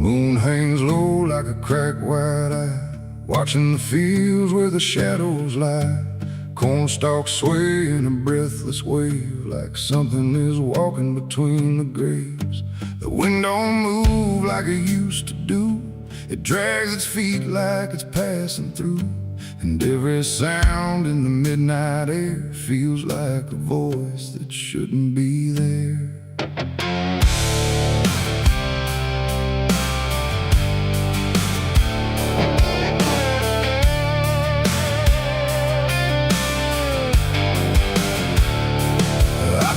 moon hangs low like a cracked white eye, watching the fields where the shadows lie. Corn stalks sway in a breathless wave, like something is walking between the graves. The wind don't move like it used to do. It drags its feet like it's passing through. And every sound in the midnight air feels like a voice that shouldn't be there.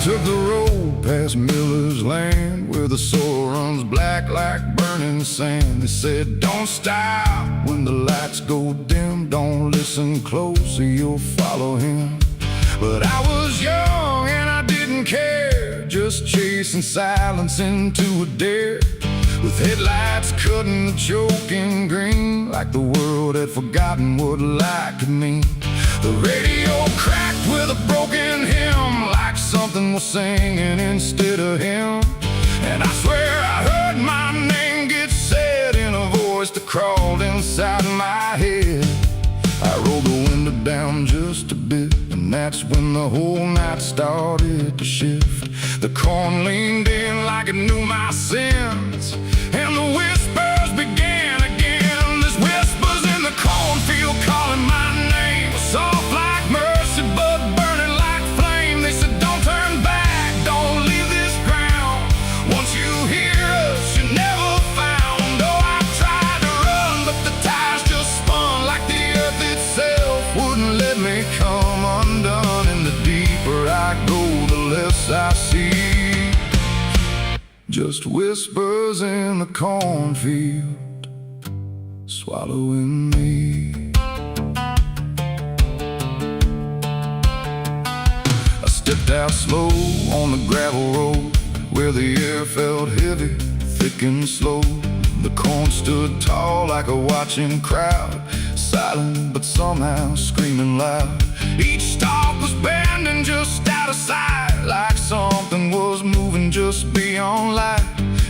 Took the road past Miller's land, where the soil runs black like burning sand. They said, don't stop when the lights go dim, don't listen close or you'll follow him. But I was young and I didn't care, just chasing silence into a dare. With headlights cutting the choking green, like the world had forgotten what light could mean. The radio cracked with a broken hymn, like something was singing instead of him. And I swear I heard my name get said in a voice that crawled inside my head. I rolled the window down just a bit, and that's when the whole night started to shift. The corn leaned in like it knew my sins, and the whispers began again. There's whispers in the cornfield calling my name, soft like mercy but burning like flame. They said, don't turn back, don't leave this ground. Once you hear us, you're never found. Oh, I tried to run, but the tires just spun, like the earth itself wouldn't let me come undone. And the deeper I go, the less I see. Just whispers in the cornfield, swallowing me. I stepped out slow on the gravel road, where the air felt heavy, thick and slow. The corn stood tall like a watching crowd, silent but somehow screaming loud. Each stalk was bending just out of sight, like something was moving just beyond light.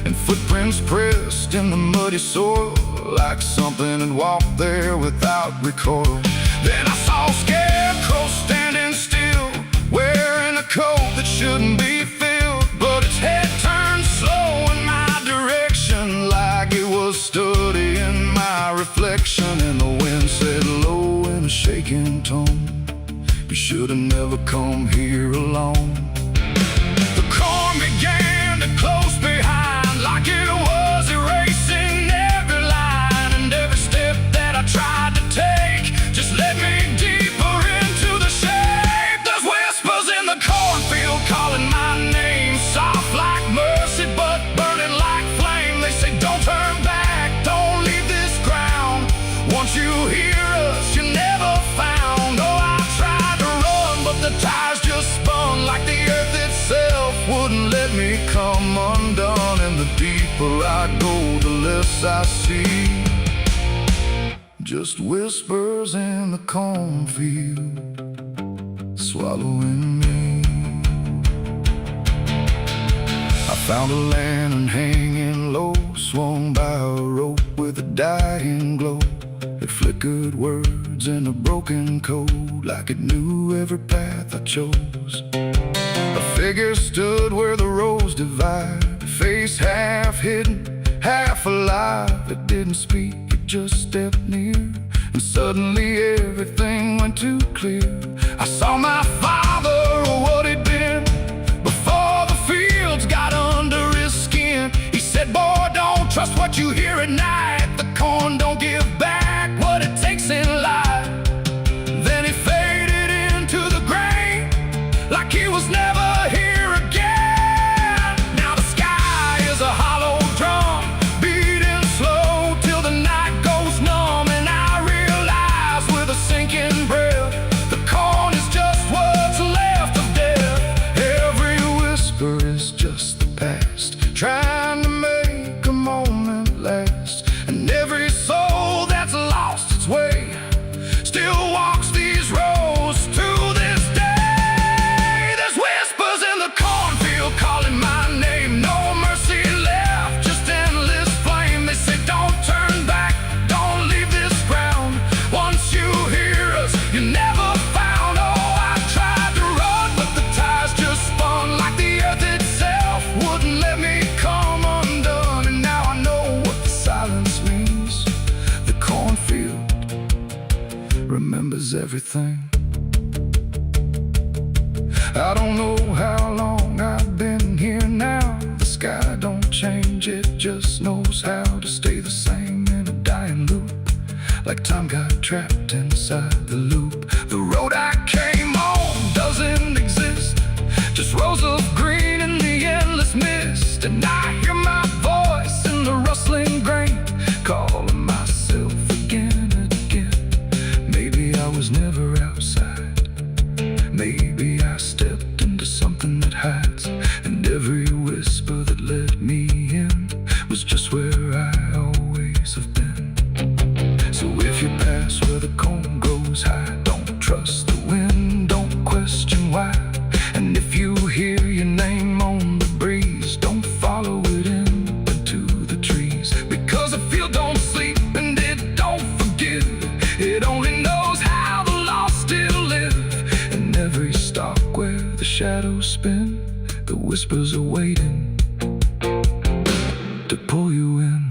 And footprints pressed in the muddy soil, like something had walked there without recoil. Then I saw a scarecrow standing still, wearing a coat that shouldn't be filled, but its head turned slow in my direction, like it was studying my reflection. And the wind said low in a shaking tone, you should have never come here alone. The corn began to close behind, like it was erasing every line. And every step that I tried to take just led me deeper into the shade. There's whispers in the cornfield calling my name, soft like mercy but burning like flame. They say, don't turn back, don't leave this ground. Once you hear us, you're never found. Oh, I tried to run, but the tires just spun, like the earth itself wouldn't let me come undone. And the deeper I go, the less I see. Just whispers in the cornfield, swallowing me. I found a lantern hanging low, swung by a rope with a dying glow. It flickered words in a broken code, like it knew every path I chose. A figure stood where the roads divide, face half hidden, half alive. It didn't speak, it just stepped near, and suddenly everything went too clear. I saw my father, or what he'd been, before the fields got under his skin. He said, boy, don't trust what you hear at night. The corn don't give back what it takes in life. Then he faded into the grain, like he was never here again. Now the sky is a hollow drum, beating slow till the night goes numb. And I realize with a sinking breath, the corn is just what's left of death. Every whisper is just the past, trying to make a moment last. And every soul is everything. I don't know how long I've been here now. The sky don't change, it just knows how to stay the same in a dying loop. Like time got trapped inside the loop. The road I came on doesn't exist, just rows of green in the endless mist. And I hear my voice in the rustling grain, calling myself again and again. Maybe I was never outside, maybe I stepped into something that hides, and every whisper that led me in was just where I always have been. So if you pass where the cone grows high, don't trust the wind, don't question why. And if you hear your name on the breeze, don't follow it into the trees. Because the field don't sleep and it don't forgive, it only knows how the lost still live. And every stalk where the shadows spin, the whispers are waiting to pull you in.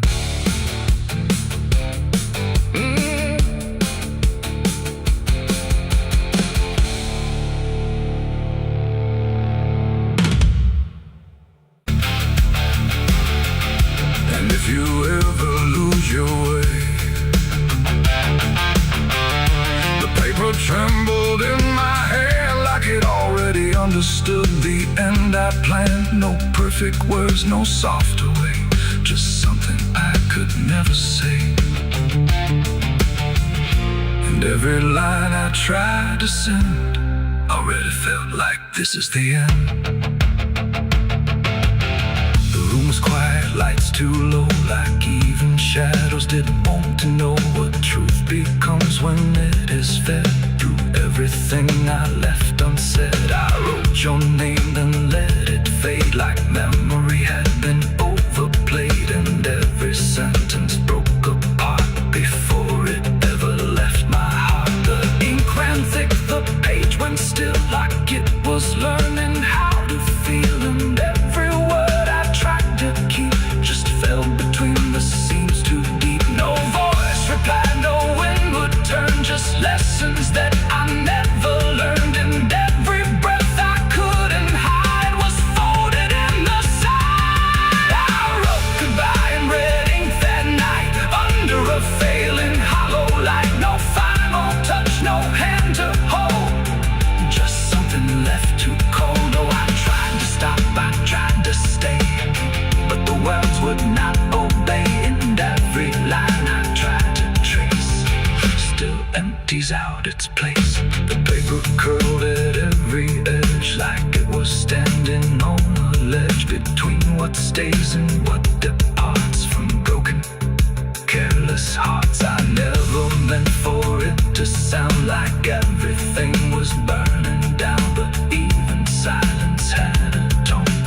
If you ever lose your way, the paper trembled in my hand like it already understood the end I planned. No perfect words, no softer way, just something I could never say. And every line I tried to send already felt like this is the end. Quiet, lights too low, like even shadows didn't want to know what truth becomes when it is fed. Through everything I left unsaid, I wrote your name, then let it fade like memory had been overplayed. And every sentence broke apart before it ever left my heart. The ink ran thick, the page went still, like it was learning how to feel. And every word I tried to keep just fell between the seams too deep. No voice replied, no wind would turn, just lessons that I never learned. And every breath I couldn't hide was folded in the side. I wrote goodbye in red ink that night, under a failing hollow light. No final touch, no hand to hold, just something left too cold. Oh, I tried to stop, I tried to stay, but the words would not obey. And every line I tried to trace still empties out its place. The paper curled at every edge like it was standing on a ledge between what stays and what departs from broken, careless hearts. I never meant for it to sound like everything was burning down, but even silence had a tone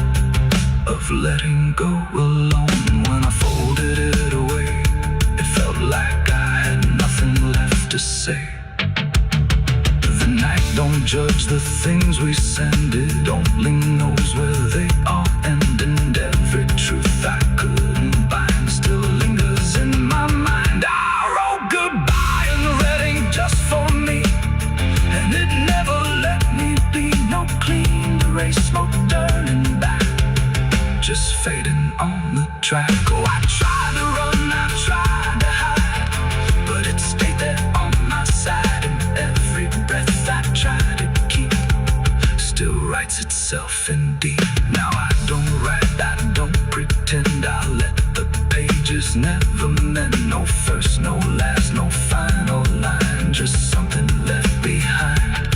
of letting go alone. When I folded it away, it felt like I had nothing left to say. The night don't judge the things we send, it only knows where they all end. And every truth I couldn't bind still lingers in my mind. I wrote goodbye in red ink just for me, and it never let me be. No clean erase, smoke turning back, just fading on the track. Oh, I tried to run, I tried to hide, but it stayed there on my side. And every breath I tried to keep still writes itself in deep. Now I don't write, I don't pretend, I let the pages never mend. No first, no last, no final line, just something left behind.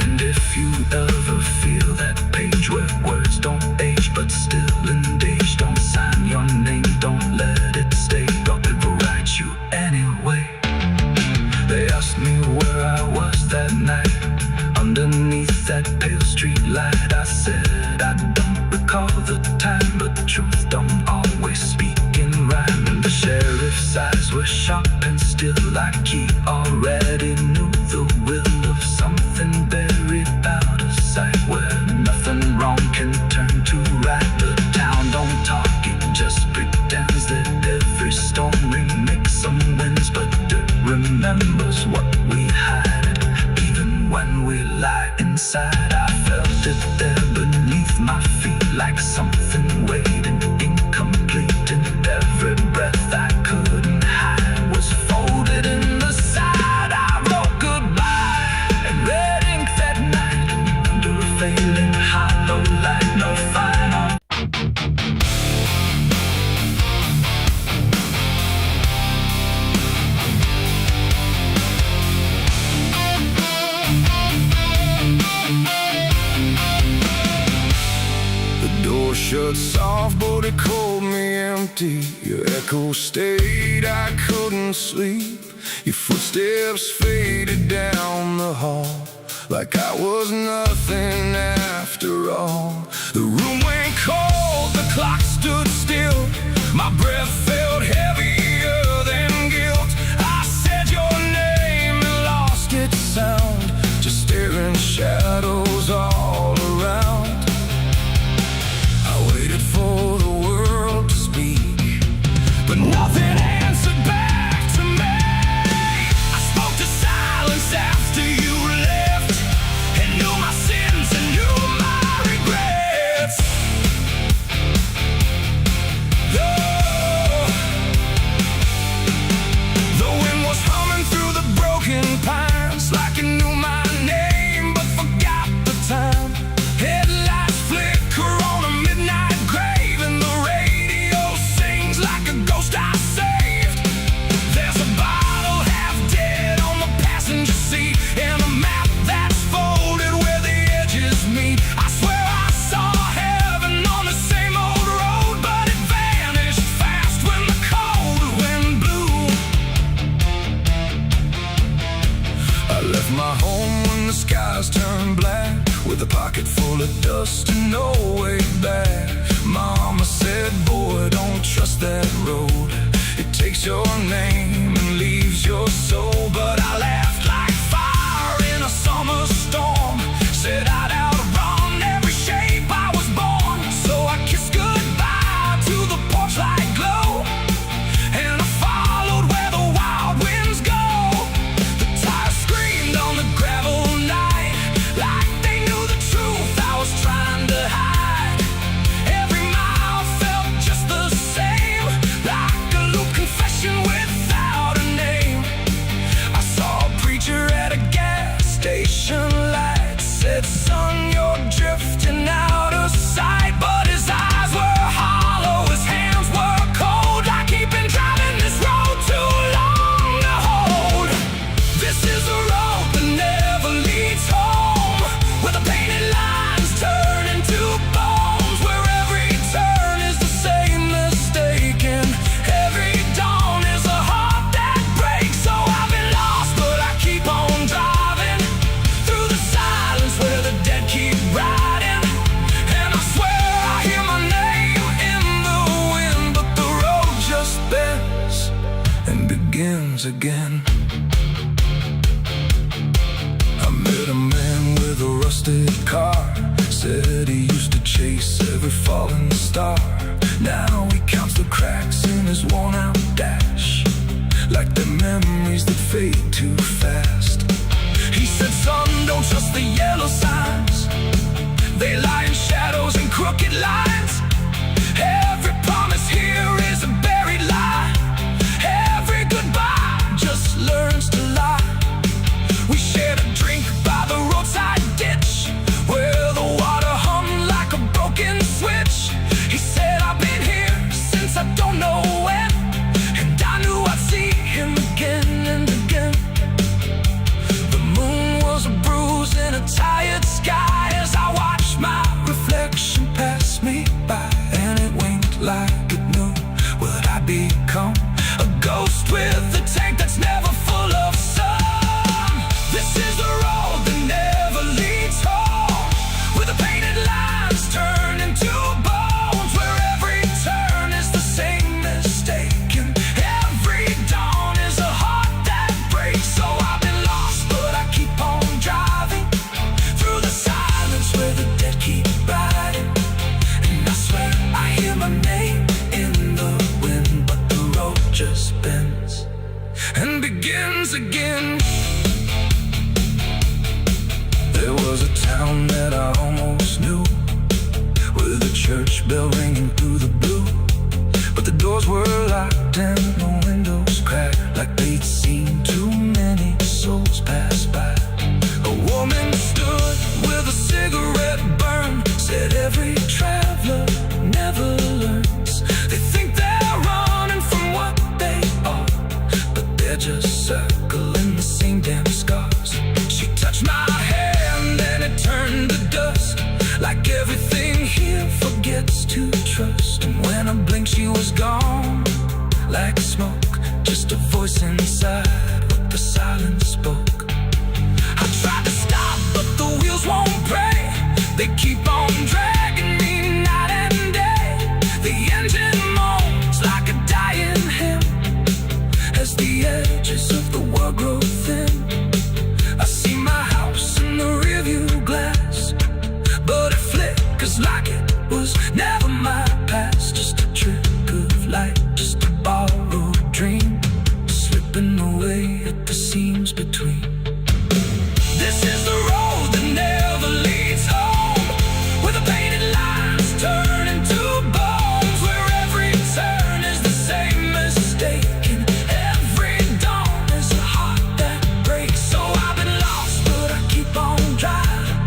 And if you ever feel that page where words don't age but still engage, don't sign your name, don't let it stay, but it will write you anyway. They asked me where I was that night, underneath that pale street light. I said I don't recall the time, but the truth don't always speak in rhyme. And the sheriff's eyes were sharp and still, like he already knew the will of something buried out of sight, where nothing wrong can turn to right. The town don't talk, it just pretends that every storm makes some winds, but it remembers what we had. road, it called me empty. Your echo stayed, I couldn't sleep. Your footsteps faded down the hall like I was nothing after all. The room went cold, the clock stood still. My breath felt heavier than guilt. I said your name and lost its sound, just staring shadows all around. I waited for the world to speak, but nothing answered back to me. I spoke to silence after you left, and knew my sins and knew my regrets. The wind was humming through the broken pines, like it knew my name but forgot the time. Headlights flicker on a midnight grave, and the radio sings like a ghost I saved. There's a bottle half dead on the passenger seat, and a map that's folded where the edges meet. I swear I saw heaven on the same old road, but it vanished fast when the cold wind blew. I left my home when the skies turned black, with a pocket full of dust and no way back. Mama said, boy, don't trust that road. It takes your name and leaves your soul. But I laughed like fire in a summer storm, said I'd outrun every shape I was born. So I kissed goodbye to the porch light glow, and I followed where the wild winds go. The tires screamed on the gravel night, like they knew the truth I was trying to hide. Every mile felt just the same, like a loop confession without a name. I saw a preacher at a gas station light, said, son, you're drifting out of sight. But his eyes were hollow, his hands were cold, like he'd been driving this road too long to hold. This is a road that never leads home, where the painted lines turn into bones, where every turn is the same mistake, and every dawn is a heart that breaks. So I've been lost, but I keep on driving through the silence where the dead keep riding. And I swear I hear my name in the wind, but the road just bends and begins again. I met a man with a rusted car, said he used to chase every falling star. Now he counts the cracks in his worn-out dash, like the memories that fade too fast. He said, son, don't trust the yellow signs, they lie in shadows and crooked lines. Every promise here is a buried lie, every goodbye just learns to lie. We shared a drink by the roadside ditch, where the water hummed like a broken switch. He said, I've been here since I don't know when, and I knew I'd see him again and again. The moon was a bruise in a tired sky, as I watched my reflection pass me by, and it winked like it knew what I'd become, a ghost with a tank that's never full of sun. This is the road that never leads home, where the painted lines turn into bones, where every turn is the same mistake, and every dawn is a heart that breaks. So I've been lost, but I keep on driving through the silence where the dead keep riding. And I swear I hear my name in the wind, but the road just bends and begins again. There was a town that I almost knew, with a church bell ringing through the blue, but the doors were locked and the windows cracked, like they'd seen too many souls pass by. A woman stood with a cigarette burn, said every traveler never learns. They think they're running from what they are, but they're just circling the same damn scars. She touched my hand and it turned to dust, like everything here forgets to trust. And when voice inside what the silence spoke. I tried to stop, but the wheels won't break. They keep on dragging me night and day. The engine moans like a dying hymn as the edges of the world grow thin. I see my house in the rearview glass, but it flickers like it was never my past. Just a trick of light, just a borrowed dream, slipping away at the seams between. This is the road that never leads home, where the painted lines turn into bones, where every turn is the same mistake, and every dawn is a heart that breaks. So I've been lost, but I keep on driving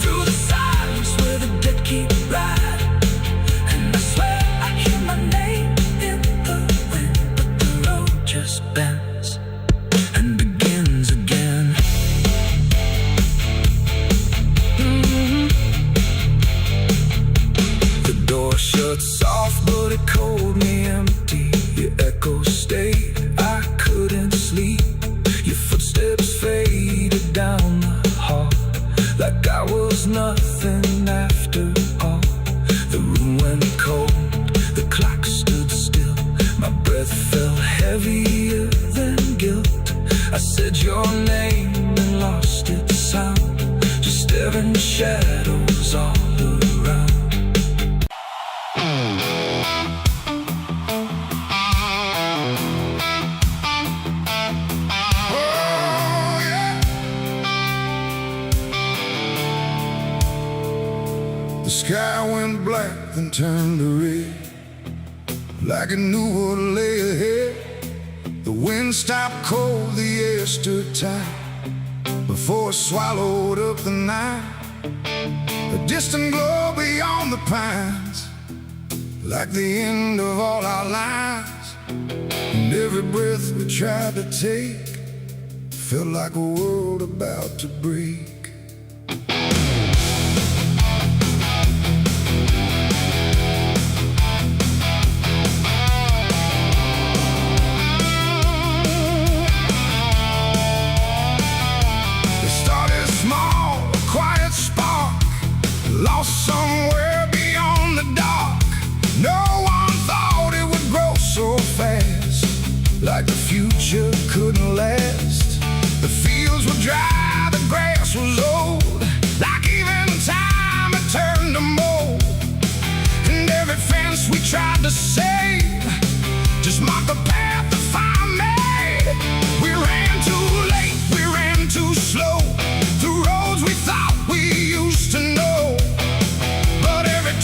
through the silence where the dead keep riding. And I swear I hear my name in the wind, but the road just bends and begins again. The door shut soft, but it cold me empty. Your echo stayed, I couldn't sleep. Your footsteps faded down the hall, like I was nothing after all. The room went cold, the clock stood still. My breath felt heavier than guilt. I said your name and lost its sound, just staring shadows all around. Oh, yeah. The sky went black, then turned to red, like it knew what lay ahead. The wind stopped cold, the air stood tight before it swallowed up the night. A distant glow beyond the pines, like the end of all our lives. And every breath we tried to take felt like a world about to break. Lost somewhere beyond the dark. No one thought it would grow so fast, like the future couldn't last. The fields were dry, the grass was old, like even time had turned to mold. And every fence we tried to save just marked the path the fire made. We ran too late, we ran too slow, through roads we thought we used to know.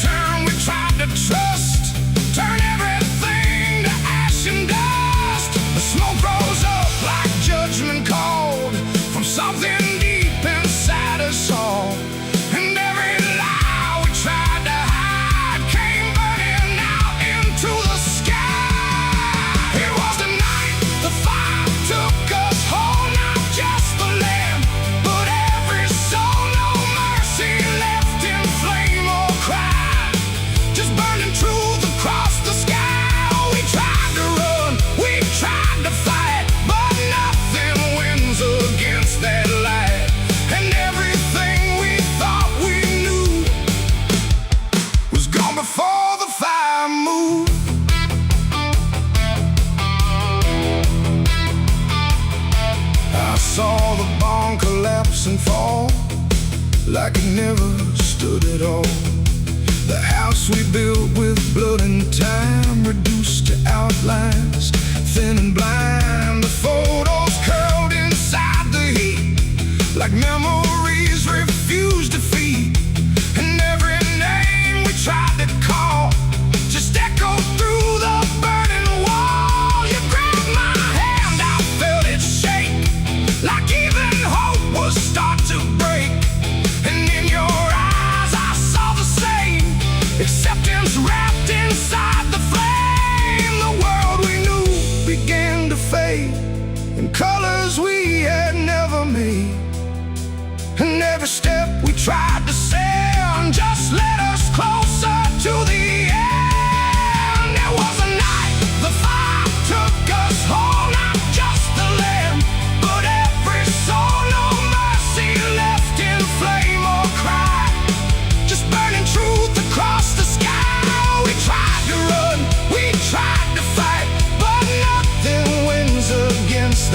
Turn we tried to trust, turn everything to ash and dust. The smoke rose up like judgment called from something deep inside us all. And every lie we tried to hide came burning out into the sky. It was the night the fire took us whole, not just the land, but every soul. No mercy left in flame or cry, burning truth across the sky. We tried to run, we tried to fight, but nothing wins against that light. And everything we thought we knew was gone before the fire moved. I saw the barn collapse and fall, like it never stood at all. The house we built with blood and time reduced to outlines, thin and blind. The photos curled inside the heat, like memories refused defeat. And every name we tried to call just echoed through the burning wall. You grabbed my hand, I felt it shake, like even hope was start to break. And in your eyes I saw the same acceptance wrapped inside the flame. The world we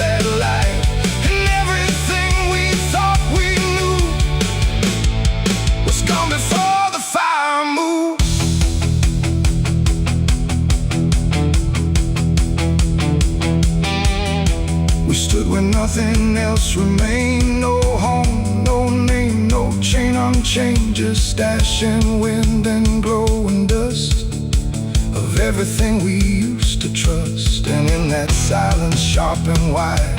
that light, and everything we thought we knew was gone before the fire moved. We stood where nothing else remained, no home, no name, no chain unchained, just ash and wind and glowing dust of everything we used to trust. And in that silence sharp and wide,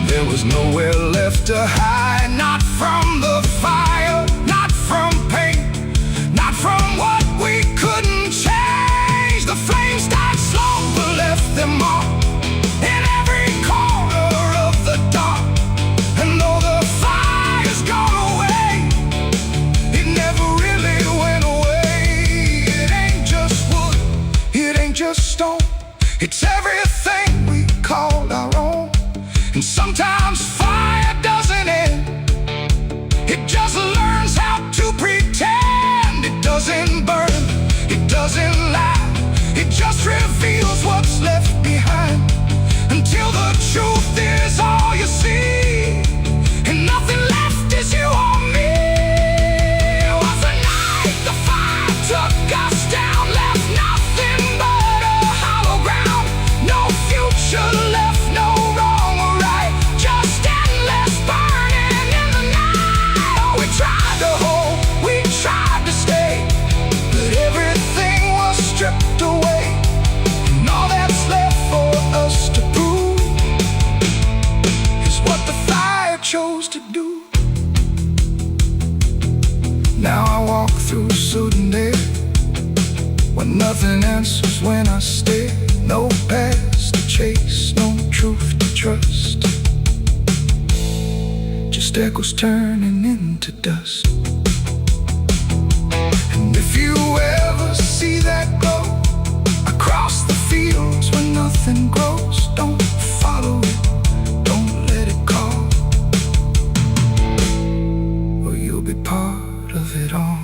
there was nowhere left to hide. Not from the fire, not from pain, not from what we couldn't change. The flames died slow but left them all in every corner of the dark. And though the fire's gone away, it never really went away. It ain't just wood, it ain't just stone, it's everything we called our own. And sometimes fire doesn't end, it just learns how to pretend. It doesn't burn, it doesn't lie, it just reveals what's left behind, until the truth is all you see, and nothing left is you or me. It was the night the fire took us down, left nothing but a hollow ground. No future left, no wrong or right, just endless burning in the night. Oh, we tried to hold, we tried to stay, but everything was stripped away, and all that's left for us to prove is what the fire chose to do. Now I walk through sudden air, where nothing answers when I stare. No past to chase, no truth to trust, just echoes turning into dust. And if you ever see that glow across the fields where nothing grows, don't follow it, don't let it call, or you'll be part of it all.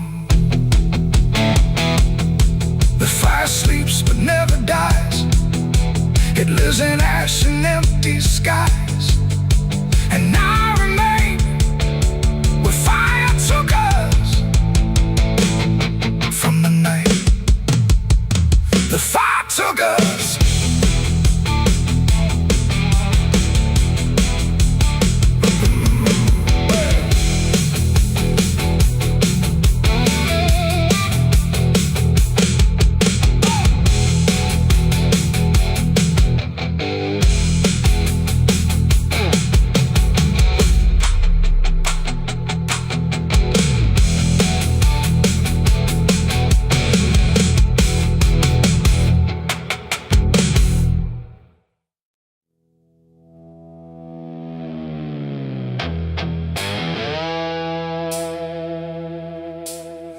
The fire sleeps but never dies, it lives in ash and empty skies. And I remain where fire took us from the night the fire took us.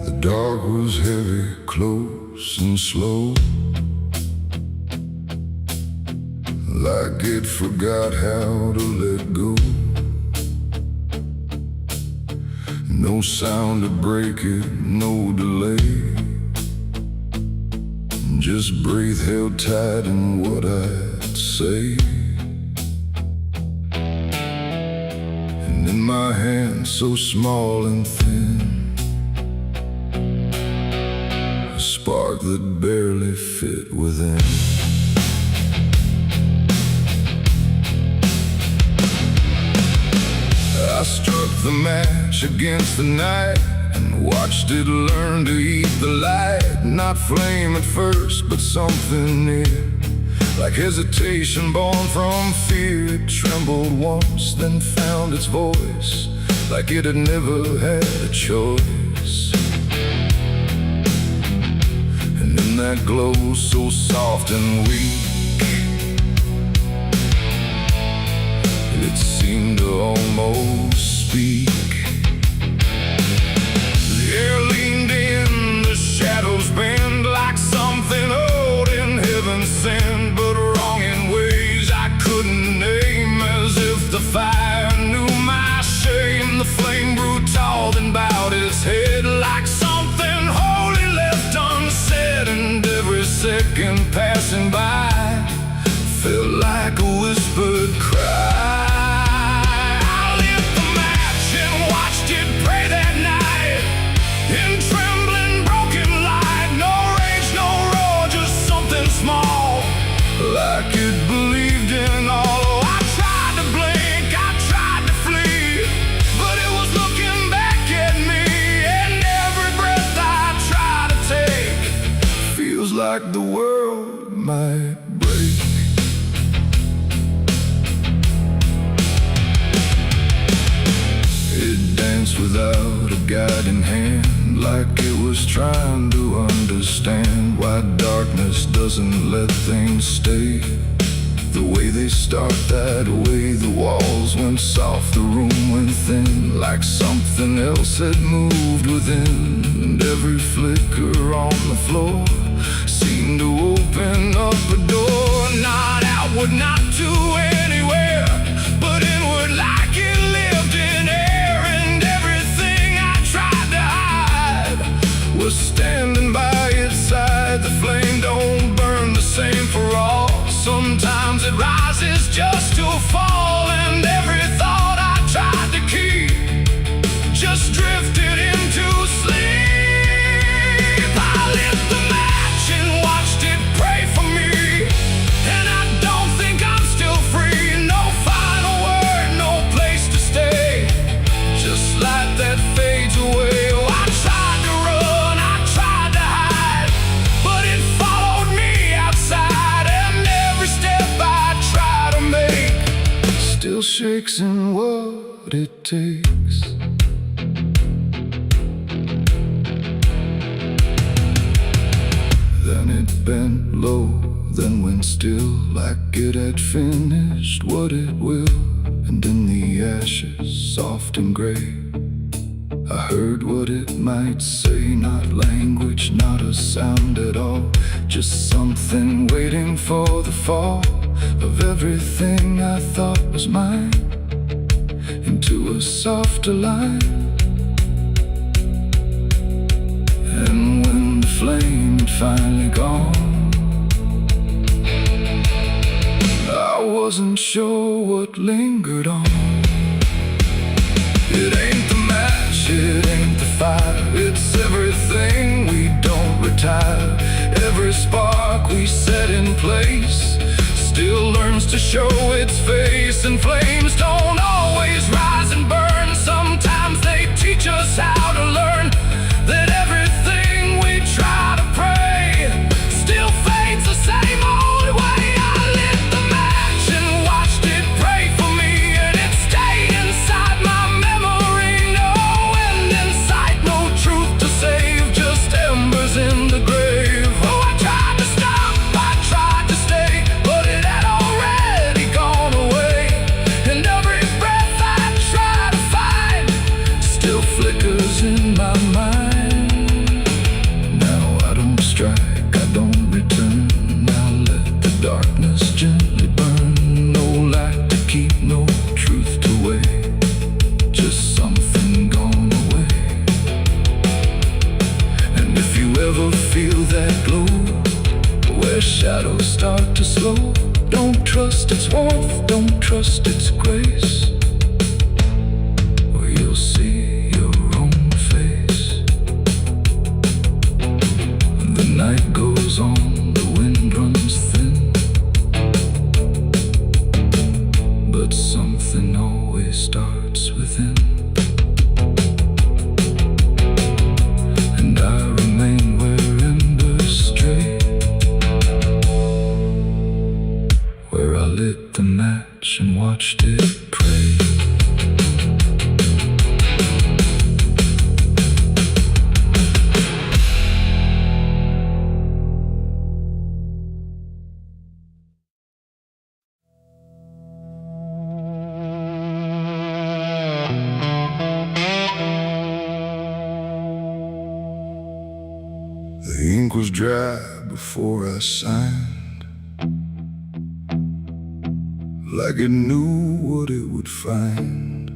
The dark was heavy, close and slow, like it forgot how to let go. No sound to break it, no delay, just breath held tight in what I'd say. And in my hand so small and thin, a spark that barely fit within. I struck the match against the night and watched it learn to eat the light. Not flame at first, but something near, like hesitation born from fear. It trembled once, then found its voice, like it had never had a choice. And in that glow so soft and weak, it seemed to almost speak. The air leaned in, the shadows bend, like something old in heaven sent, but wrong in ways I couldn't name. As if the fire knew my shame, the flame grew tall, then bowed its head, like something holy left unsaid. And every second passing by, like it believed in all. Oh, I tried to blink, I tried to flee, but it was looking back at me. And every breath I try to take feels like the world might break. It danced without a guiding hand, like it was trying to understand why darkness doesn't let things stay the way they start. That way the walls went soft, the room went thin, like something else had moved within. And every flicker on the floor seemed to open up a door, not outward, not to anywhere, but inward, like it lived in air. And everything I tried to hide was standing by its side. The flame don't burn the same for all. Sometimes it rises just to fall, and every thought I tried to keep just drifted into sleep. I lit the match and watched it pray for me, and I don't think I'm still free. No final word, no place to stay, just light that fades away. Oh, I tried to run, I tried to hide, but it followed me outside. And every step I try to make still shakes in what it takes. Then it bent low, then went still, like it had finished what it will. And in the ashes, soft and gray, I heard what it might say. Not language, not a sound at all, just something waiting for the fall of everything I thought was mine into a softer line. And when the flame had finally gone, I wasn't sure what lingered on. It ain't the match, it ain't the fire, it's everything we don't retire. Every spark we set in place still learns to show its face. And flames don't always rise and burn, sometimes they teach us how to learn that everything we try to pray still fades the same old way. I lit the match and watched it pray for me, and it stayed inside my memory. No end in sight, no truth to save, just embers in the grave. Oh, I tried to stop, I tried to stay, but it had already gone away. And every breath I try to find still flickers in my mind. Now I don't strike, I don't return, I let the darkness gently burn. No light to keep, no truth to weigh, just something gone away. And if you ever feel that glow where shadows start to slow, don't trust its warmth, don't trust its grace, or you'll see your own face. The night goes on, the wind runs thin, but something always starts within. And I remain where embers stray, where I lit the match and watched it pray. The ink was dry before I signed, like it knew what it would find.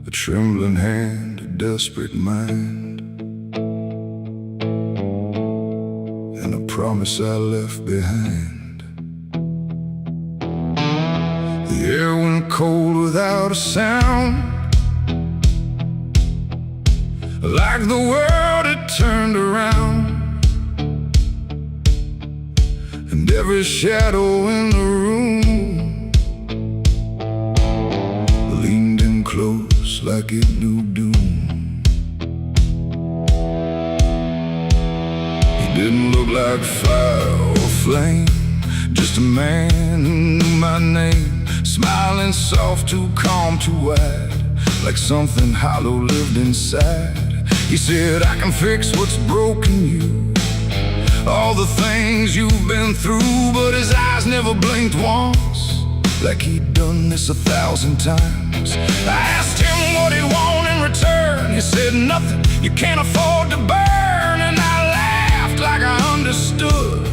A trembling hand, a desperate mind, and a promise I left behind. The air went cold without a sound, like the world had turned around. and every shadow in the room leaned in close like it knew doom. He didn't look like fire or flame, just a man who knew my name, smiling soft, too calm, too wide, like something hollow lived inside. He said, I can fix what's broken you, all the things you've been through. But his eyes never blinked once, like he'd done this 1,000 times. I asked him what he'd want in return. He said, nothing you can't afford to burn. And I laughed like I understood,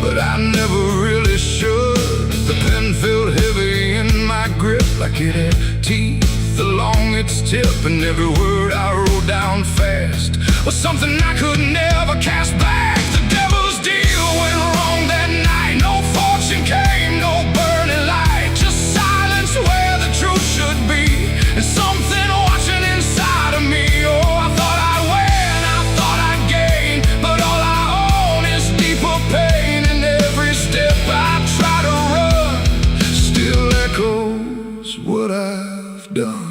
but I never really should. The pen felt heavy in my grip, like it had teeth along its tip. And every word I wrote down fast was something I could never cast back. The devil's deal went wrong that night. No fortune came, no burning light, just silence where the truth should be, and something watching inside of me. Oh, I thought I'd win, I thought I'd gain, but all I own is deeper pain. And every step I try to run still echoes what I've done.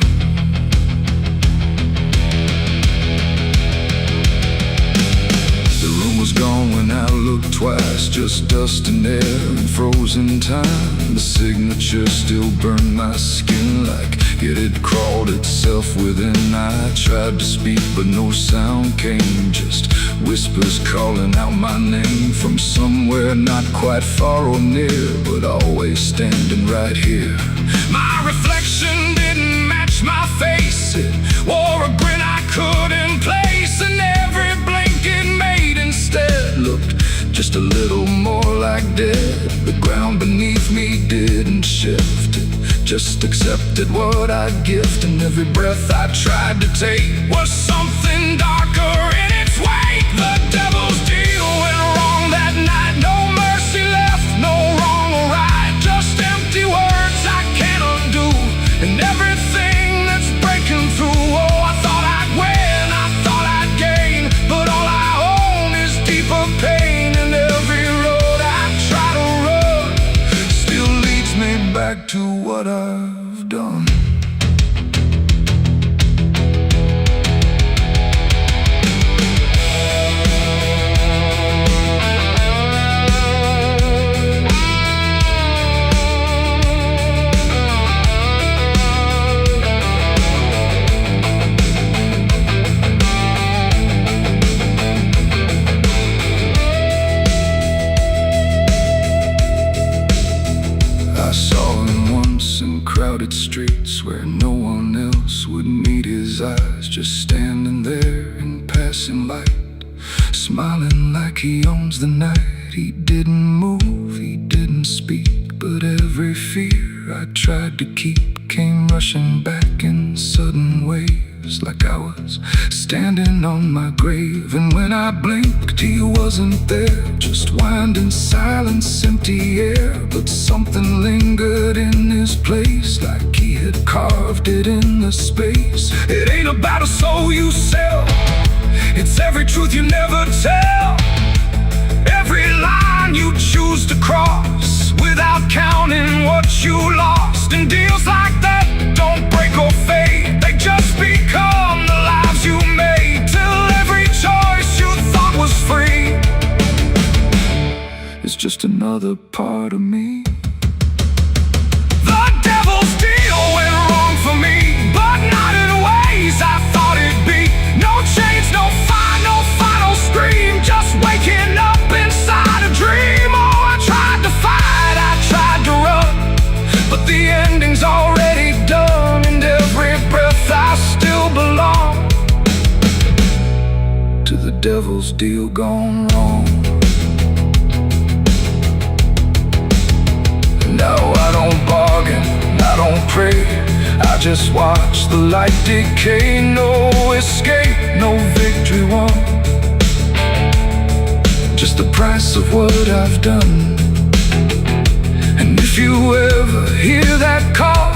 Was gone when I looked twice, just dust and air and frozen time. The signature still burned my skin like it had crawled itself within. I tried to speak but no sound came, just whispers calling out my name from somewhere not quite far or near, but always standing right here. My reflection didn't match my face, it wore a grin I couldn't place, and every blink it made instead looked just a little more like dead. The ground beneath me didn't shift, it just accepted what I'd gift. And every breath I tried to take was something darker in its wake. The devil's deal went wrong that night. No mercy left, no wrong or right, just empty words I can't undo, and everything that's breaking through. Oh, I thought I'd win, I thought I'd gain, but all I own is deeper pain. And every road I try to run still leads me back to what I've done. Crowded streets where no one else would meet his eyes, just standing there in passing light, smiling like he owns the night. He didn't move, he didn't speak, but every fear I tried to keep came rushing back in sudden waves, like I was standing on my grave. And when I blinked, he wasn't there, just winding silence, empty air. But something lingered in his place, like he had carved it in the space. It ain't about a soul you sell, it's every truth you never tell, every line you choose to cross without counting what you lost. And deals like that don't break or fade, they just become the lives you made, till every choice you thought was free is just another part of me. The devil's deal went wrong for me, but not in ways I thought it'd be. No chains, no fire, no final scream, just waking up inside a dream. Oh, I tried to fight, I tried to run, but the ending's already done. And every breath I still belong to the devil's deal gone wrong. Now I don't bargain, I don't pray, I just watch the light decay. No escape, no victory won, just the price of what I've done. And if you ever hear that call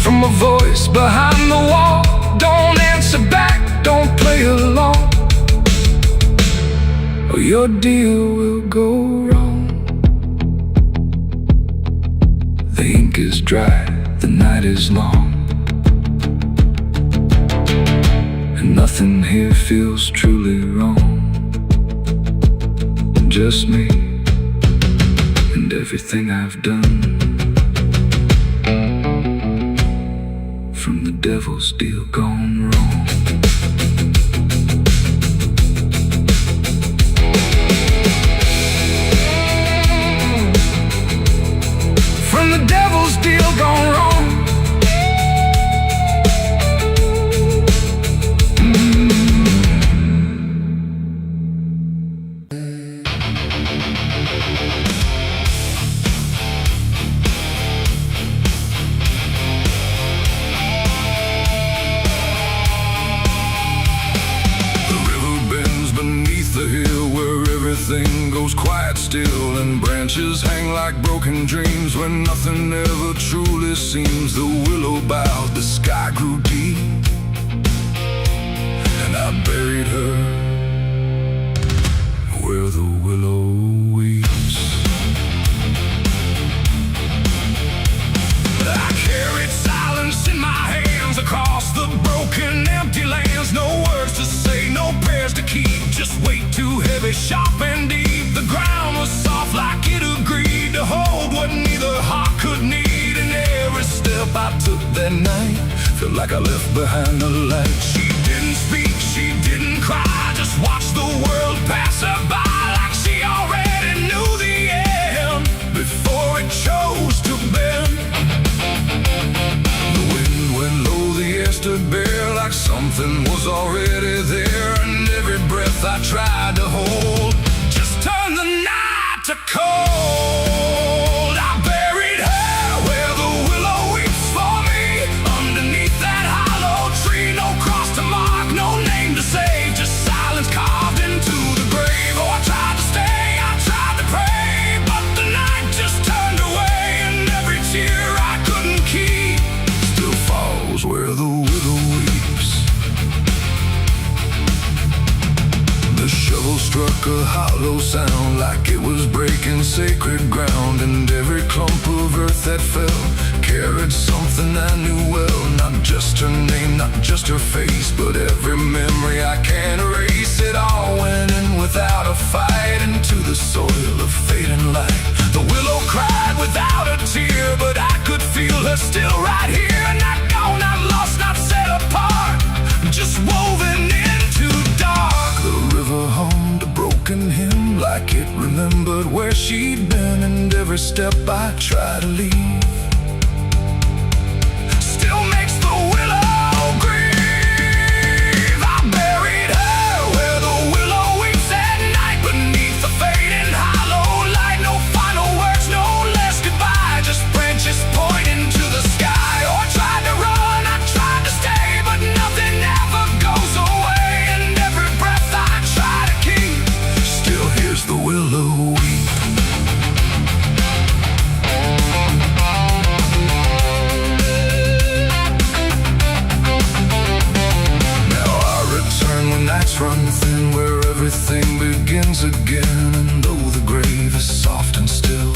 from a voice behind the wall, don't answer back, don't play along, or your deal will go wrong. ink is dry, the night is long, and nothing here feels truly wrong. Just me and everything I've done, from the devil's deal gone wrong. From the devil's deal gone wrong. Everything goes quiet still, and branches hang like broken dreams when nothing ever truly seems. The willow bowed, the sky grew deep, and I buried her where the willow weeps. I carried silence in my hands across the broken empty lands. No words to say, no prayers to keep, just weight too heavy, sharp and deep. The ground was soft like it agreed to hold what neither heart could need. And every step I took that night felt like I left behind the light. She didn't speak, she didn't cry, just watched the world pass her by like she already knew the end before it chose to bend. The wind went low, the air stood bare like something was already there. And every breath I tried to hold just turned the night to cold. I buried her where the willow weeps for me, underneath that hollow tree. No cross to mark, no name to save, just silence carved into the grave. Oh, I tried to stay, I tried to pray, but the night just turned away. And every tear I couldn't keep still falls where the willow weeps. The shovel struck a hollow sound like it was breaking sacred ground. And every clump of earth that fell carried something I knew well. Not just her name, not just her face, but every memory I can't erase. It all went in without a fight into the soil of fading light. The willow cried without a tear, but I could feel her still right here. Not gone, not lost, not set apart, just woven into dark. The river hummed a broken hymn like it remembered where she'd been. And every step I try to leave still makes the willow grieve. I buried her where the willow weeps at night, beneath the fading hollow light. No final words, no last goodbye, just branches pointing to the sky. Oh, I tried to run, I tried to stay, but nothing ever goes away. And every breath I try to keep still hears the willow weep. Run thin where everything begins again. And though the grave is soft and still,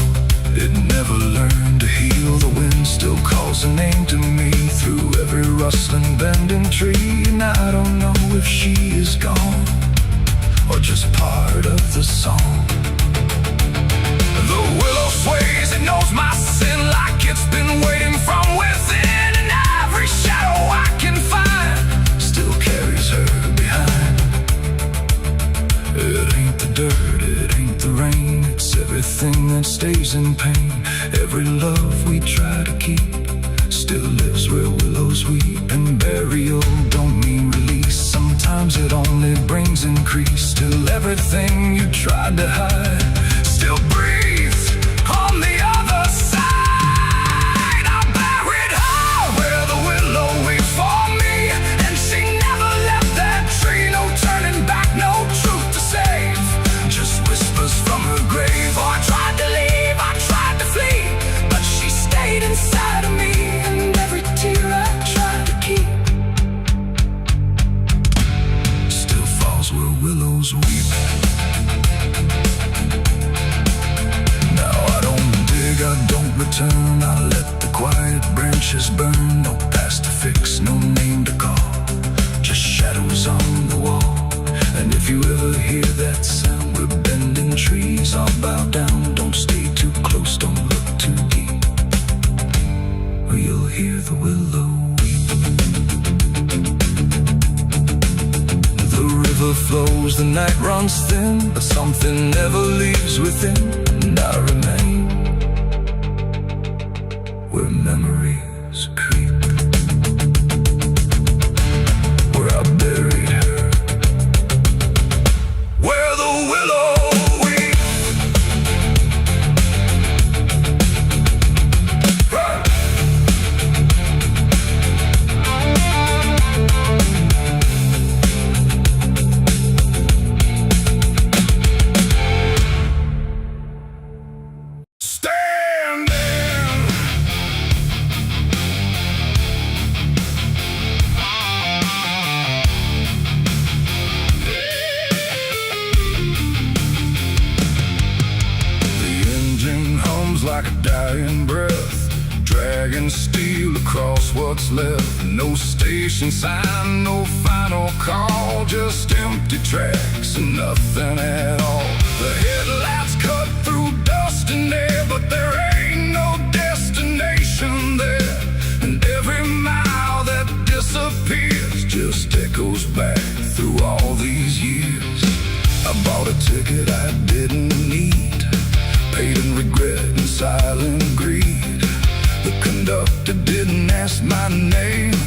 it never learned to heal. The wind still calls a name to me through every rustling bending tree. And I don't know if she is gone or just part of the song. The willow sways, it knows my sin like it's been waiting from within. And every shadow I can find still carries her behind. It ain't the dirt, it ain't the rain, it's everything that stays in pain. Every love we try to keep still lives where willows weep. And burial don't mean release, sometimes it only brings increase. Still everything you tried to hide still breathes on the other side. I buried her where the willow weeps for me, and she never left that tree. No turning back, no truth to save, just whispers from her grave. Oh, I tried to leave, I tried to flee, but she stayed inside of me. And every tear I tried to keep still falls where willows weep. ashes burn, no past to fix, no name to call, just shadows on the wall. And if you ever hear that sound, we're bending trees, I'll bow down. Don't stay too close, don't look too deep, or you'll hear the willow weep. The river flows, the night runs thin, but something never leaves within. And I remain where memories creep, where I buried her, where the willow weep. Like a dying breath, dragging steel across what's left. No station sign, no final call, just empty tracks and nothing at all. The headlights cut through dust and air, but there ain't no destination there. And every mile that disappears just echoes back through all these years. I bought a ticket I didn't need, paid in regret and silent greed. The conductor didn't ask my name,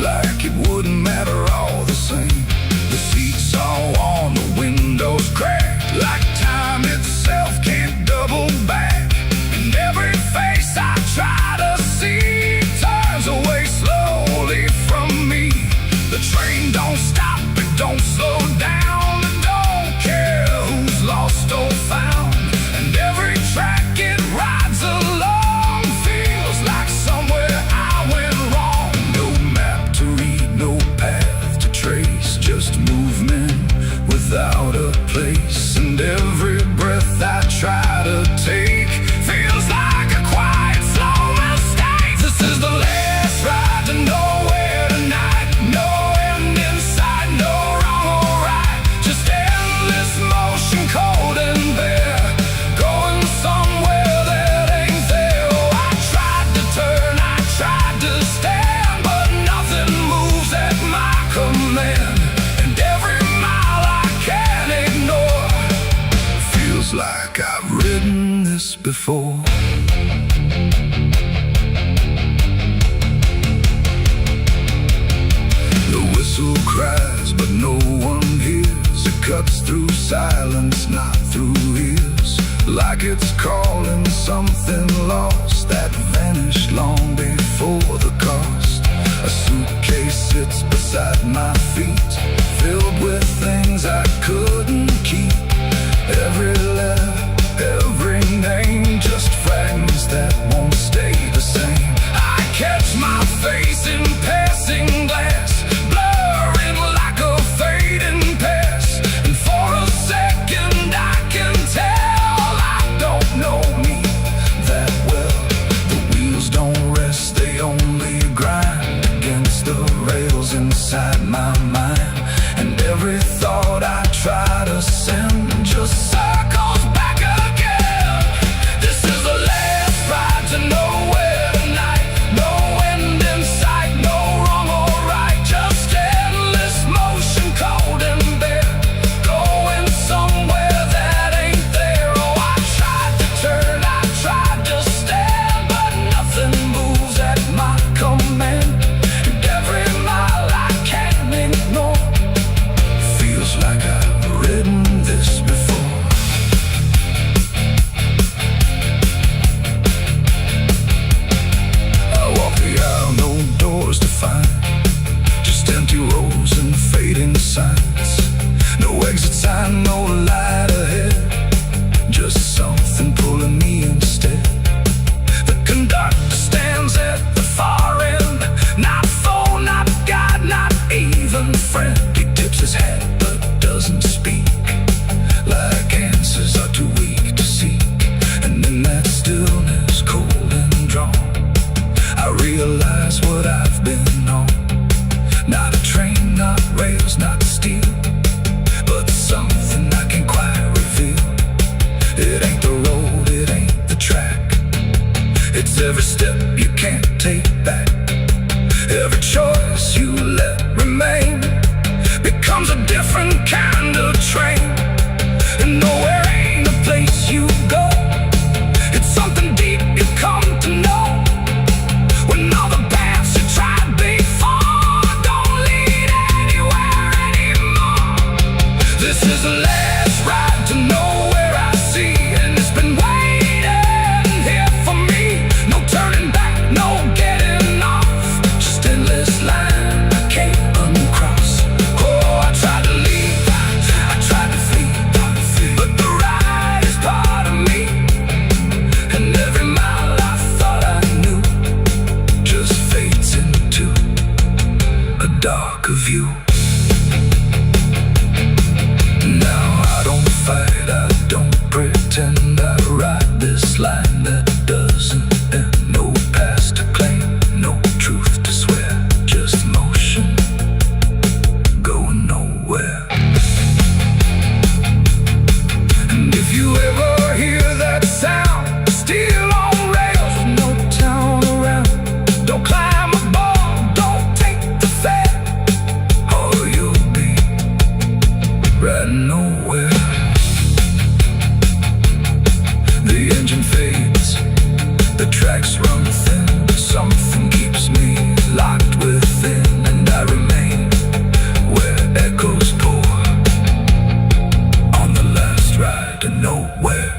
like it wouldn't matter all the same. The seats all worn, the windows cracked, like time itself can't double back. And every face I try to see turns away slowly from me. The train don't stop, it don't slow down, it don't care who's lost or found. And every track it rides along feels like somewhere I went wrong. No map to read, no path to trace, just movement without a place. And every breath I try to take feels like a quiet, slow mistake. This is the last ride to nowhere tonight. No end in sight, no wrong or right, just endless motion, cold and bare, going somewhere that ain't there. Oh, I tried to turn, I tried to stand, but nothing moves at my command. And every mile I can't ignore feels like I've ridden this before. The whistle cries, but no one hears. It cuts through silence, not through ears, like it's calling something lost that vanished long before the cost. A suitcase sits beside my feet, filled with things I couldn't keep. Every letter, every name, just fragments that won't stay the same. I catch my face in passing glass, blurring like a fading past. And for a second I can tell I don't know me that well. The wheels don't rest, they only grind against the rails inside my mind. And every thought I try to send just circles back every step you can't take back. Every choice you let remain becomes a different kind of train. And nowhere ain't a place you go, it's something deep you come to know. When all the paths you tried before don't lead anywhere anymore. This is the last ride to nowhere I see, and it's been waiting here for me. No turning back, no getting off, just endless line I can't uncross. Oh, I tried to leave, I tried to flee, but the ride is part of me. And every mile I thought I knew just fades into a darker view. Now I don't fight, I don't pretend, I ride this line that doesn't end. No past to claim, no truth to swear, just motion going nowhere. And if you ever hear that sound, still on rails with no town around, don't climb aboard, don't take the fare, or you'll be riding nowhere. The engine fades, the tracks run thin, something keeps me locked within, and I remain where echoes pour on the last ride to nowhere.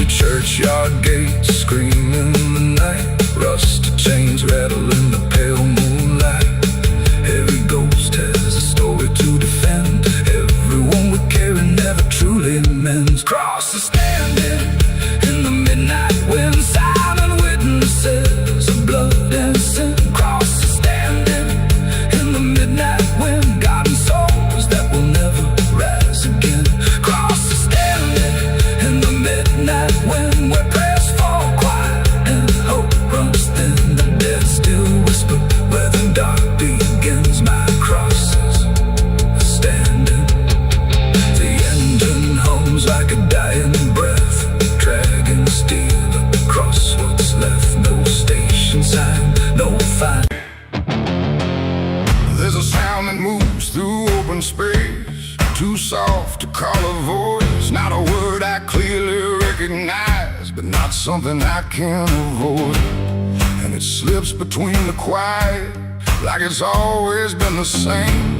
Churchyard gates scream in the night, rusted chains rattle in the pale moonlight. Every ghost has a story to defend, everyone we carry never truly mends. Crosses standing in the midnight wind, silent witnesses of blood and sin. Crosses standing in the midnight wind, guarding souls that will never rise again. Crosses standing in the midnight wind, where prayers fall quiet and hope runs thin. The dead still whisper where the dark begins. My crosses are standing. The engine hums like a dying breath, dragging steel across what's left. No station sign, no fine. There's a sound that moves through open space, too soft to call a voice. Not a word I clearly recognize, but not something I can avoid. And it slips between the quiet, like it's always been the same.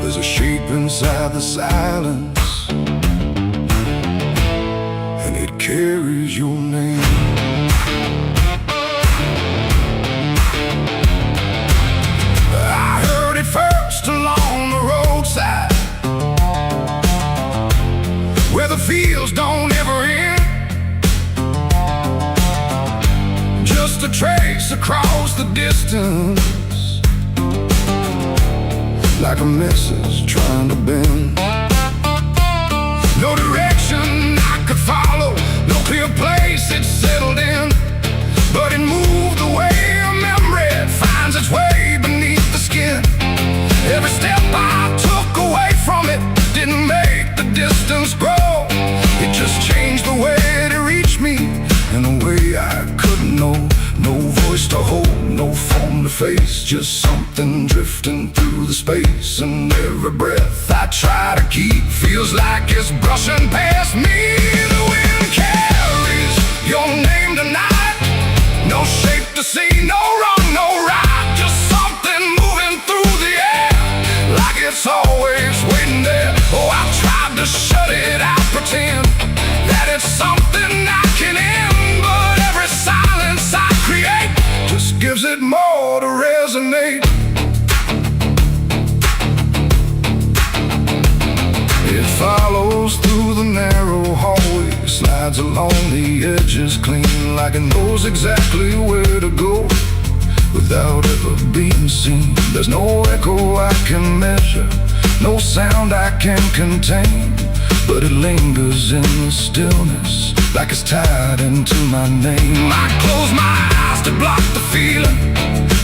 There's a shape inside the silence, and it carries your name. I heard it first along the roadside, where the fields don't ever end, just a trace across the distance, like a message trying to bend. No direction I could follow, no clear place it settled in, but it moved the way a memory finds its way beneath the skin. Every step I took away from it didn't make the distance grow, it just changed the way it reached me in a way I couldn't know. No voice to hold, no form to face, just something drifting through the space. And every breath I try to keep feels like it's brushing past me. The wind carries your name tonight, no shape to see, no wrong, no right, just something moving through the air, like it's always waiting there. Oh, I've tried to shut it out, pretend that it's something I can end, but every silence I create just gives it more to resonate. It follows through the narrow hallway, slides along the edges clean, like it knows exactly where to go without ever being seen. There's no echo I can measure, no sound I can contain, but it lingers in the stillness, like it's tied into my name. I close my eyes to block the feeling,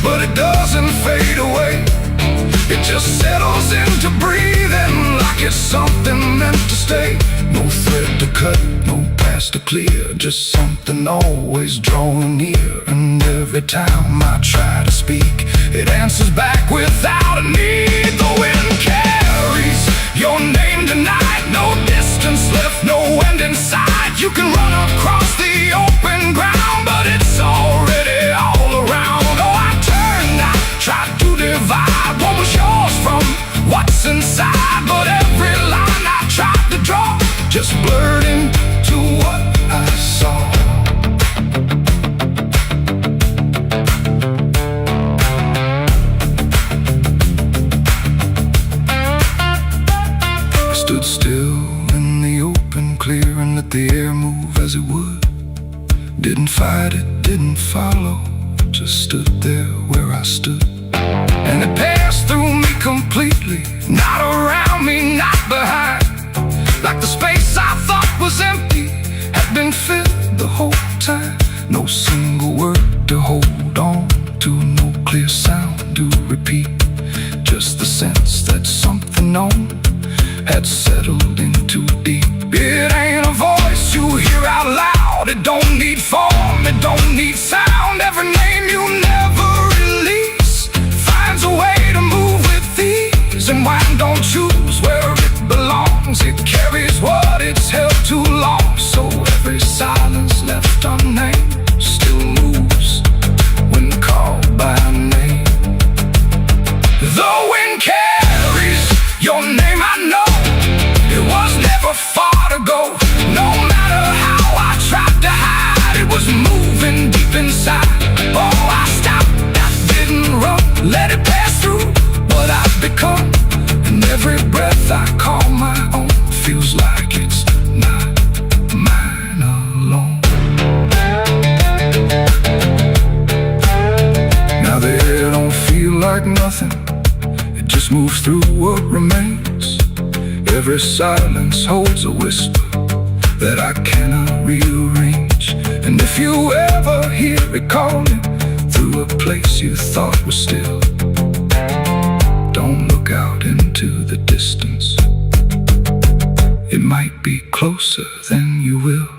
but it doesn't fade away. It just settles into breathing, like it's something meant to stay. No thread to cut, no path to clear, just something always drawing near. And every time I try to speak, it answers back without a need. The wind carries your name tonight, no distance left, no end in sight. You can run across the open ground, but it's already all around. Oh, I turned, I tried to divide what was yours from what's inside, but every line I tried to draw just blurred into what I saw. I stood still in the open, clear, and let the air move as it would. Didn't fight it, didn't follow, just stood there where I stood. And it passed through me completely, not around me, not behind. Like the space I thought was empty had been filled the whole time. No single word to hold on to, no clear sound to repeat. Just the sense that something known had settled in too deep. It ain't a voice you hear out loud, it don't need form, it don't need sound. Every name you never release finds a way to move with ease. And wine don't choose where it belongs, it carries what it's held too long. So every silence left unnamed still moves when called by name. The wind carries your name, I know it was never far to go. No matter how I tried to hide, it was moving deep inside. Oh, I stopped, I didn't run, let it pass through what I've become. And every breath I call my own feels like it's not mine alone. Now the air don't feel like nothing, it just moves through what remains. Every silence holds a whisper that I cannot rearrange. And if you ever hear it calling through a place you thought was still, don't look out into the distance, it might be closer than you will.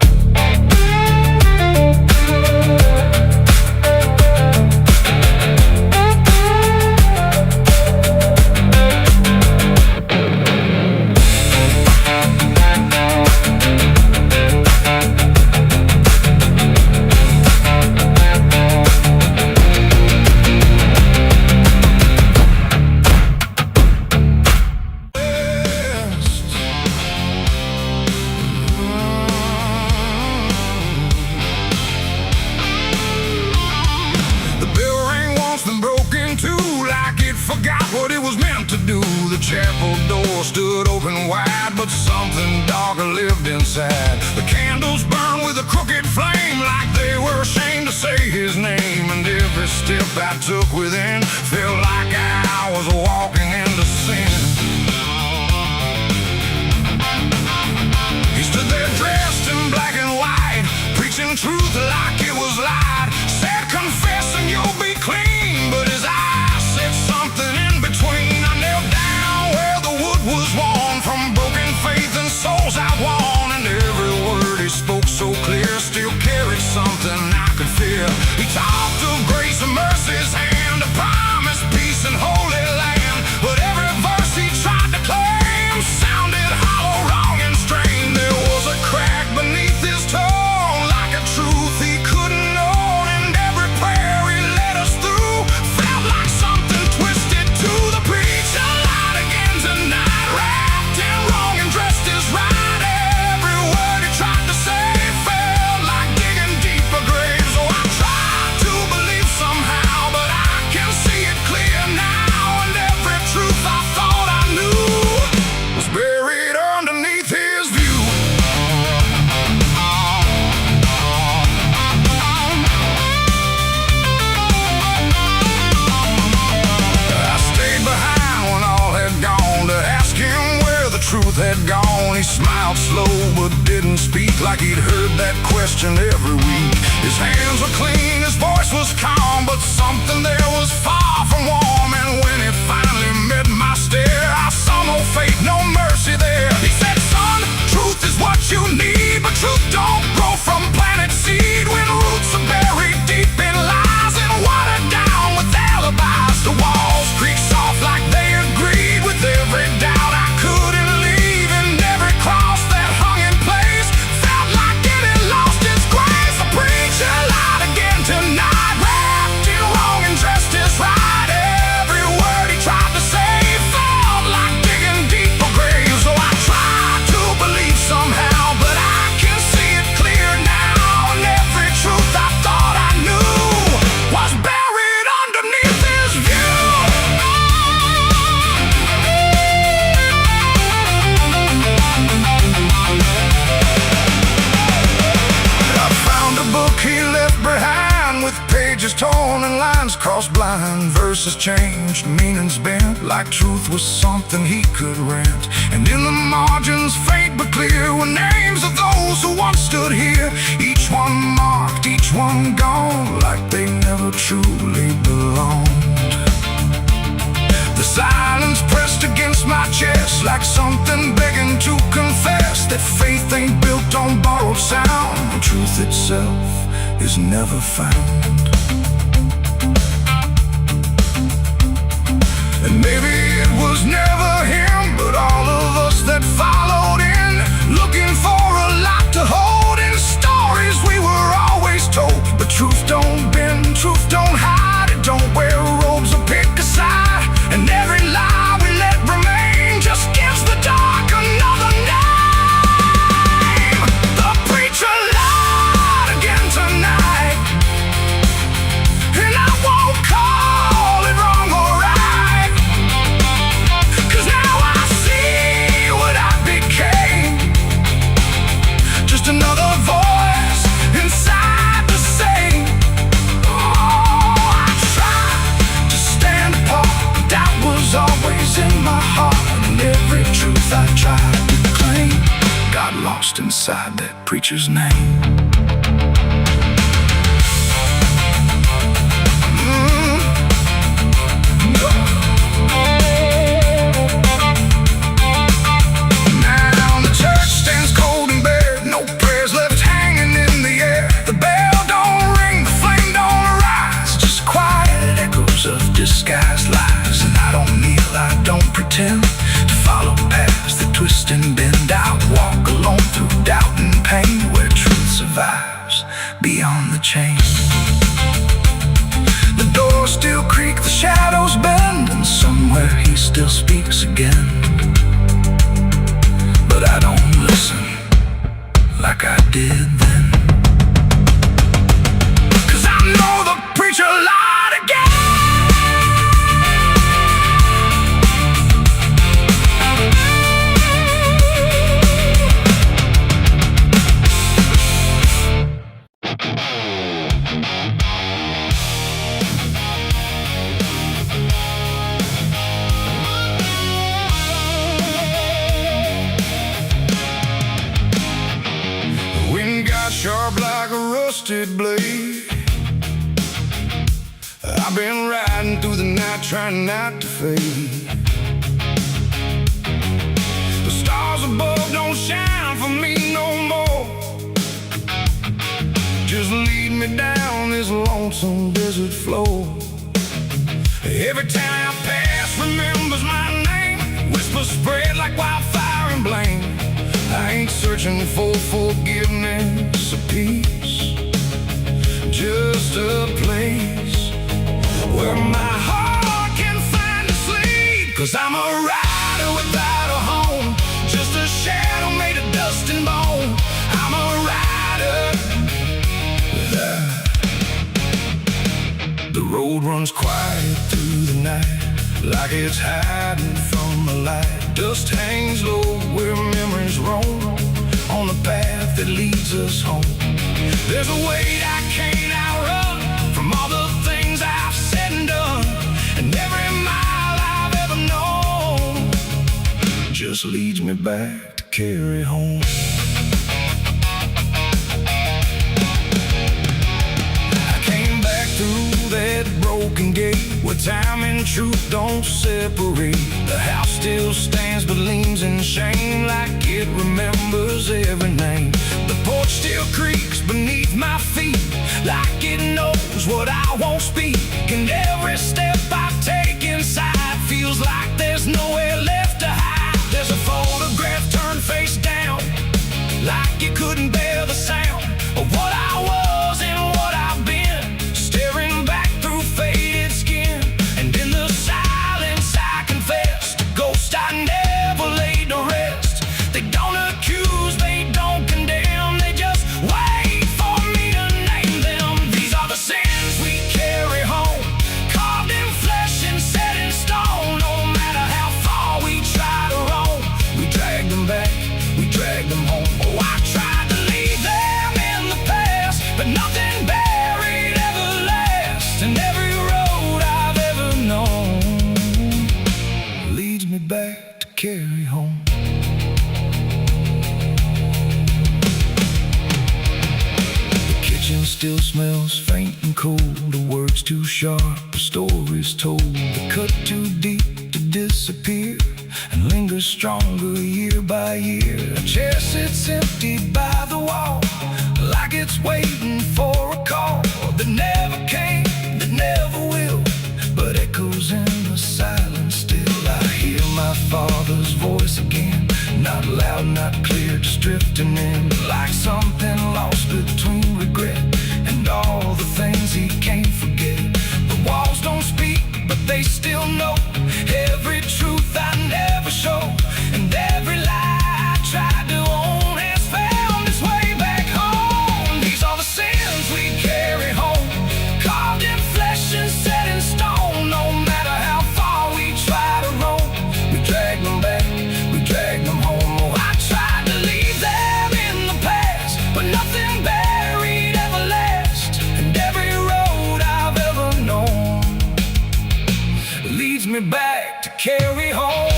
Forgot what it was meant to do. The chapel door stood open wide, but something darker lived inside. The candles burned with a crooked flame, like they were ashamed to say his name. And every step I took within felt like I was walking into sin. He stood there dressed in black and white, preaching truth like it was lied. Said, confessing you'll be clean, but his eyes said something in between. I knelt down where the wood was worn from broken faith and souls I won. And every word he spoke so clear still carried something I could feel. He talked of grace and mercy's hand, a promise, peace and holy land. But every verse he truth had gone, he smiled slow but didn't speak, like he'd heard that question every week. His hands were clean, his voice was calm, but something there was far from warm. And when he finally met my stare, I saw no fate, no mercy there. He said, son, truth is what you need, but truth don't grow from planet seed. When roots are buried deep in lies and watered down with alibis, the walls creak soft like they agreed with every doubt I couldn't leave. And every cross that hung in place felt like it had lost its grace. The preacher lied again tonight, wrapped in wrong and dressed as right. Every word he tried to say felt like digging deep for graves. So I tried to believe somehow, but I can see it clear now. And every truth I thought I knew was buried underneath his view. I found a book he left behind, with pages torn and lines crossed blind. Verses changed, meanings bent, like truth was something he could rent. And in the margins, faint but clear, were names of those who once stood here. Each one marked, each one gone, like they never truly belonged. The silence pressed against my chest, like something begging to confess that faith ain't built on borrowed sound, and truth itself is never found. And maybe it was never him, but all of us that followed in, looking for a lot to hold in stories we were always told. But truth don't bend, truth don't hide, it don't wear robes or pick a side. And every lie we let remain just gives the dark another name. The preacher lied again tonight, and I won't call it wrong or right, 'cause now I see what I became. Just another voice inside the same. Oh, I tried to stand apart, but doubt was always in my heart. And every truth I tried to claim got lost inside that preacher's name. Now the church stands cold and bare, no prayers left hanging in the air. The bell don't ring, the flame don't rise, just quiet echoes of disguised lies. And I don't kneel, I don't pretend to follow paths that twist and bend. I walk alone through doubt and pain, where truth survives beyond the chain. The doors still creak, the shadows bend, and somewhere he still speaks again. But I don't listen like I did then, 'cause I know the preacher lied again. Sharp like a rusted blade, I've been riding through the night trying not to fade. The stars above don't shine for me no more, just lead me down this lonesome desert floor. Every town I pass remembers my name, whispers spread like wildfire and blame. I ain't searching for forgiveness or peace, just a place where my heart can find a sleep. 'Cause I'm a rider without a home, just a shadow made of dust and bone. I'm a rider. The road runs quiet through the night, like it's hiding from the light. Dust hangs low where memories roam, on the path that leads us home. There's a weight I can't outrun, from all the things I've said and done, and every mile I've ever known. just leads me back to carry home. I came back through that broken gate where time and truth don't separate. The house still stands but leans in shame, like it remembers every name. The porch still creaks beneath my feet, like it knows what I won't speak. And every step I take inside feels like there's nowhere left to hide. There's a photograph turned face down, like you couldn't bear the sound of what I was and what I've been, staring back through faded skin. And in the silence I confess to ghosts I never laid to rest. They don't accuse, they don't condemn, they just wait for me to name them. These are the sins we carry home, carved in flesh and set in stone. No matter how far we try to roam, we drag them back, we drag them home. Oh, I tried to leave them in the past, but nothing buried ever lasts. And every road I've ever known leads me back to carry home. The kitchen still smells faint and cold, the words too sharp, the stories told. The cut too deep to disappear and lingers stronger year by year. A chair sits empty by the wall, like it's waiting for a call that never came, that never will, but echoes in the silence still. I hear my father's voice again, not loud, not clear, just drifting in, like something lost between regret and all the things he can't forget. The walls don't speak, but they still know every truth I never show, and every lie I tried to own has found its way back home. These are the sins we carry home, carved in flesh and set in stone. No matter how far we try to roam, we drag them back, we drag them home. Oh, I tried to leave them in the past, but nothing buried ever lasts. And every road I've ever known leads me back to carry home.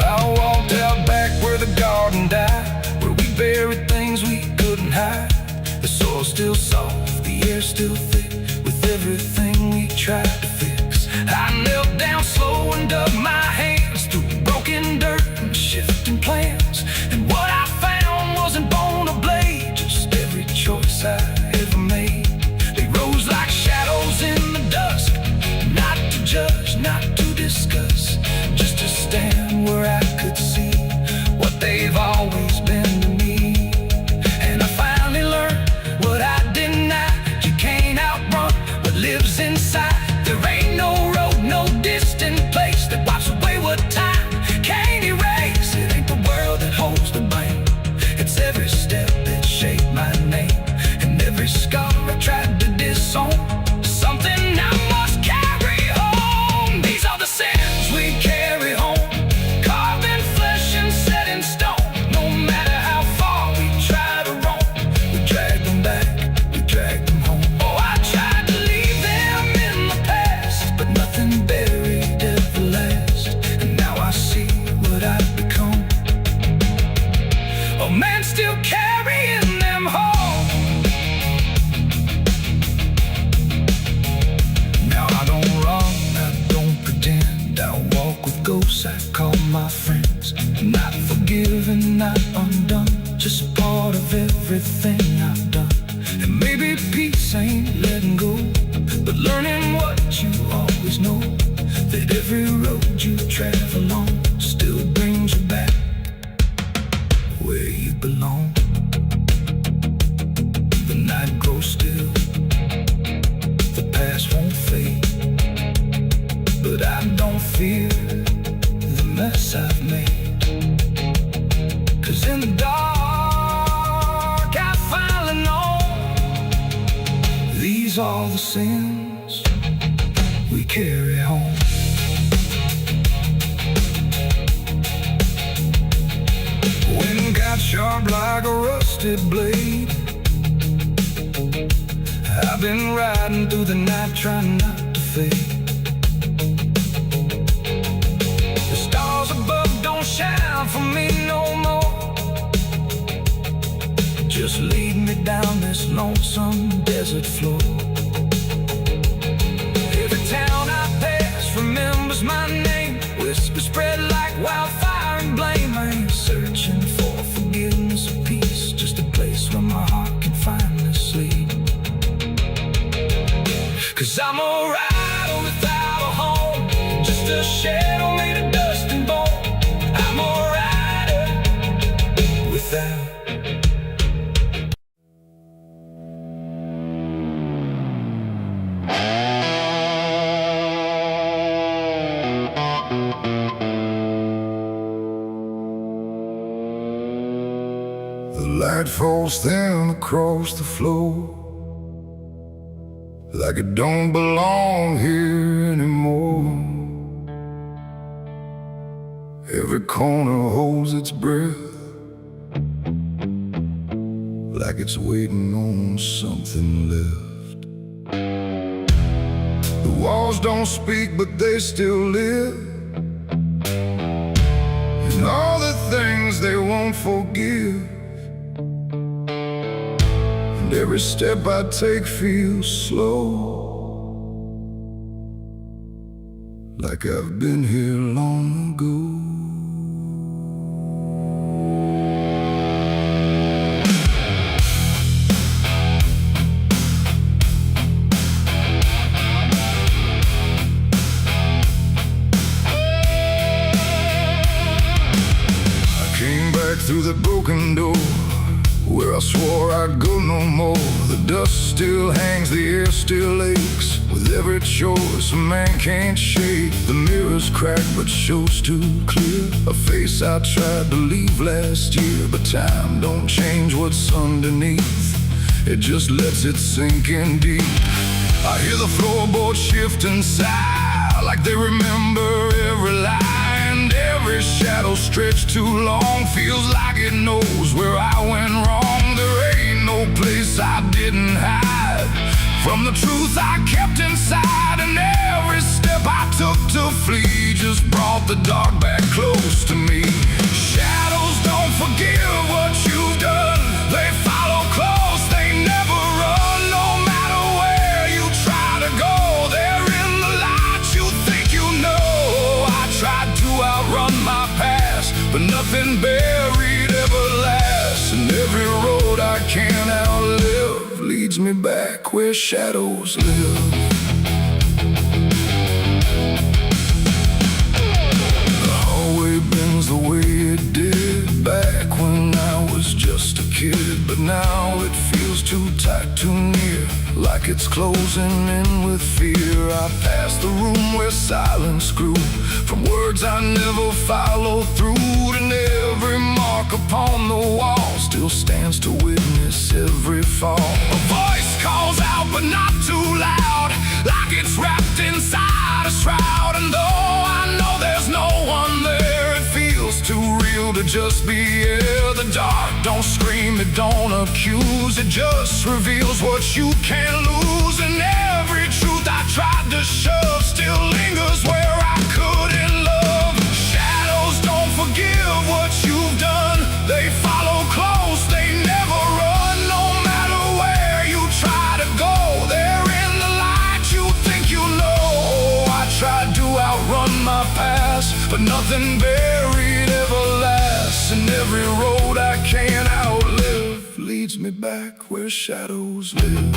I walked out back where the garden died, where we buried things we couldn't hide. The soil's still soft, the air's still thick, with everything we tried to fix. I knelt down slow and dug my hands through broken dirt and shifting plans. And what I found wasn't bone or blade, just every choice I ever made. They rose like shadows in the dusk, not to judge, not to discuss, just to stand where I could see what they've always been to me. And I finally learned what I denied: you can't outrun what lives inside. There ain't no road, no distant place that wipes away what time can't erase. It ain't the world that holds the blame, it's every step that shaped my name, and every scar I tried to disown, something I must carry home. These are the sins we carry home, carved in flesh and set in stone. No matter how far we try to roam, we drag them back, we drag them home. Oh, I tried to leave them in the past, but nothing buried ever lasts. And now I see what I've become, a man still carrying them home. Now I don't run, I don't pretend, I walk with ghosts I call my friends. Not forgiven, not undone, just part of everything I've done. And maybe peace ain't letting go, but learning what you always know, that every road you travel on still brings you back where you belong. The night grows still, the past won't fade, but I don't fear the mess I've made. 'Cause in the dark I finally know these are the sins we carry home. Wind got sharp like a rusted blade, I've been riding through the night trying not to fade. desert floor. Every town I pass remembers my name. Whispers spread like wildfire and blame. I ain't searching for forgiveness or peace, just a place where my heart can finally sleep. 'Cause I'm a rider without a home, just a shadow made of dust and bone. I'm a rider without. The light falls thin across the floor, like it don't belong here anymore. Every corner holds its breath, like it's waiting on something left. The walls don't speak, but they still live, and all the things they won't forgive. And every step I take feels slow, like I've been here long ago. I came back through the broken door, where I swore I'd go no more. The dust still hangs, the air still aches, with every choice a man can't shake. The mirror's cracked but shows too clear, a face I tried to leave last year. But time don't change what's underneath, it just lets it sink in deep. I hear the floorboards shift and sigh, like they remember every lie. And every shadow stretched too long feels like it knows where I went wrong. There ain't no place I didn't hide from the truth I kept inside. And every step I took to flee just brought the dark back close to me. Shadows don't forgive what you've done, they follow close, they never run. No matter where you try to go, they're in the light you think you know. I tried to outrun my past, but nothing buried ever lasts. And every road I can't outlive leads me back where shadows live. The hallway bends the way it did back when I was just a kid. But now it feels too tight, too near, like it's closing in with fear. I passed the room where silence grew, from words I never followed through. And every mark upon the wall still stands to witness every fall. A voice calls out but not too loud, like it's wrapped inside a shroud. And though I know there's no one there, it feels too real to just be here. The dark don't scream, it don't accuse, it just reveals what you can't lose. And every truth I tried to shove still lingers where I couldn't love. Shadows don't forgive what you've done, they follow close, they never run. No matter where you try to go, they're in the light you think you know. I tried to outrun my past, but nothing buried ever lasts. And every road I can't outlive leads me back where shadows live.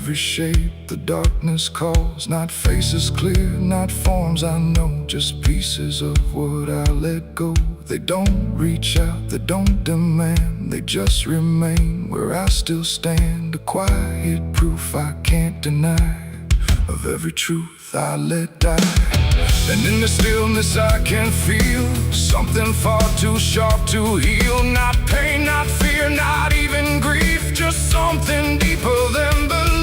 Every shape the darkness calls, not faces clear, not forms I know, just pieces of what I let go. They don't reach out, they don't demand, they just remain where I still stand. A quiet proof I can't deny of every truth I let die. And in the stillness I can feel something far too sharp to heal. Not pain, not fear, not even grief, just something deeper than belief.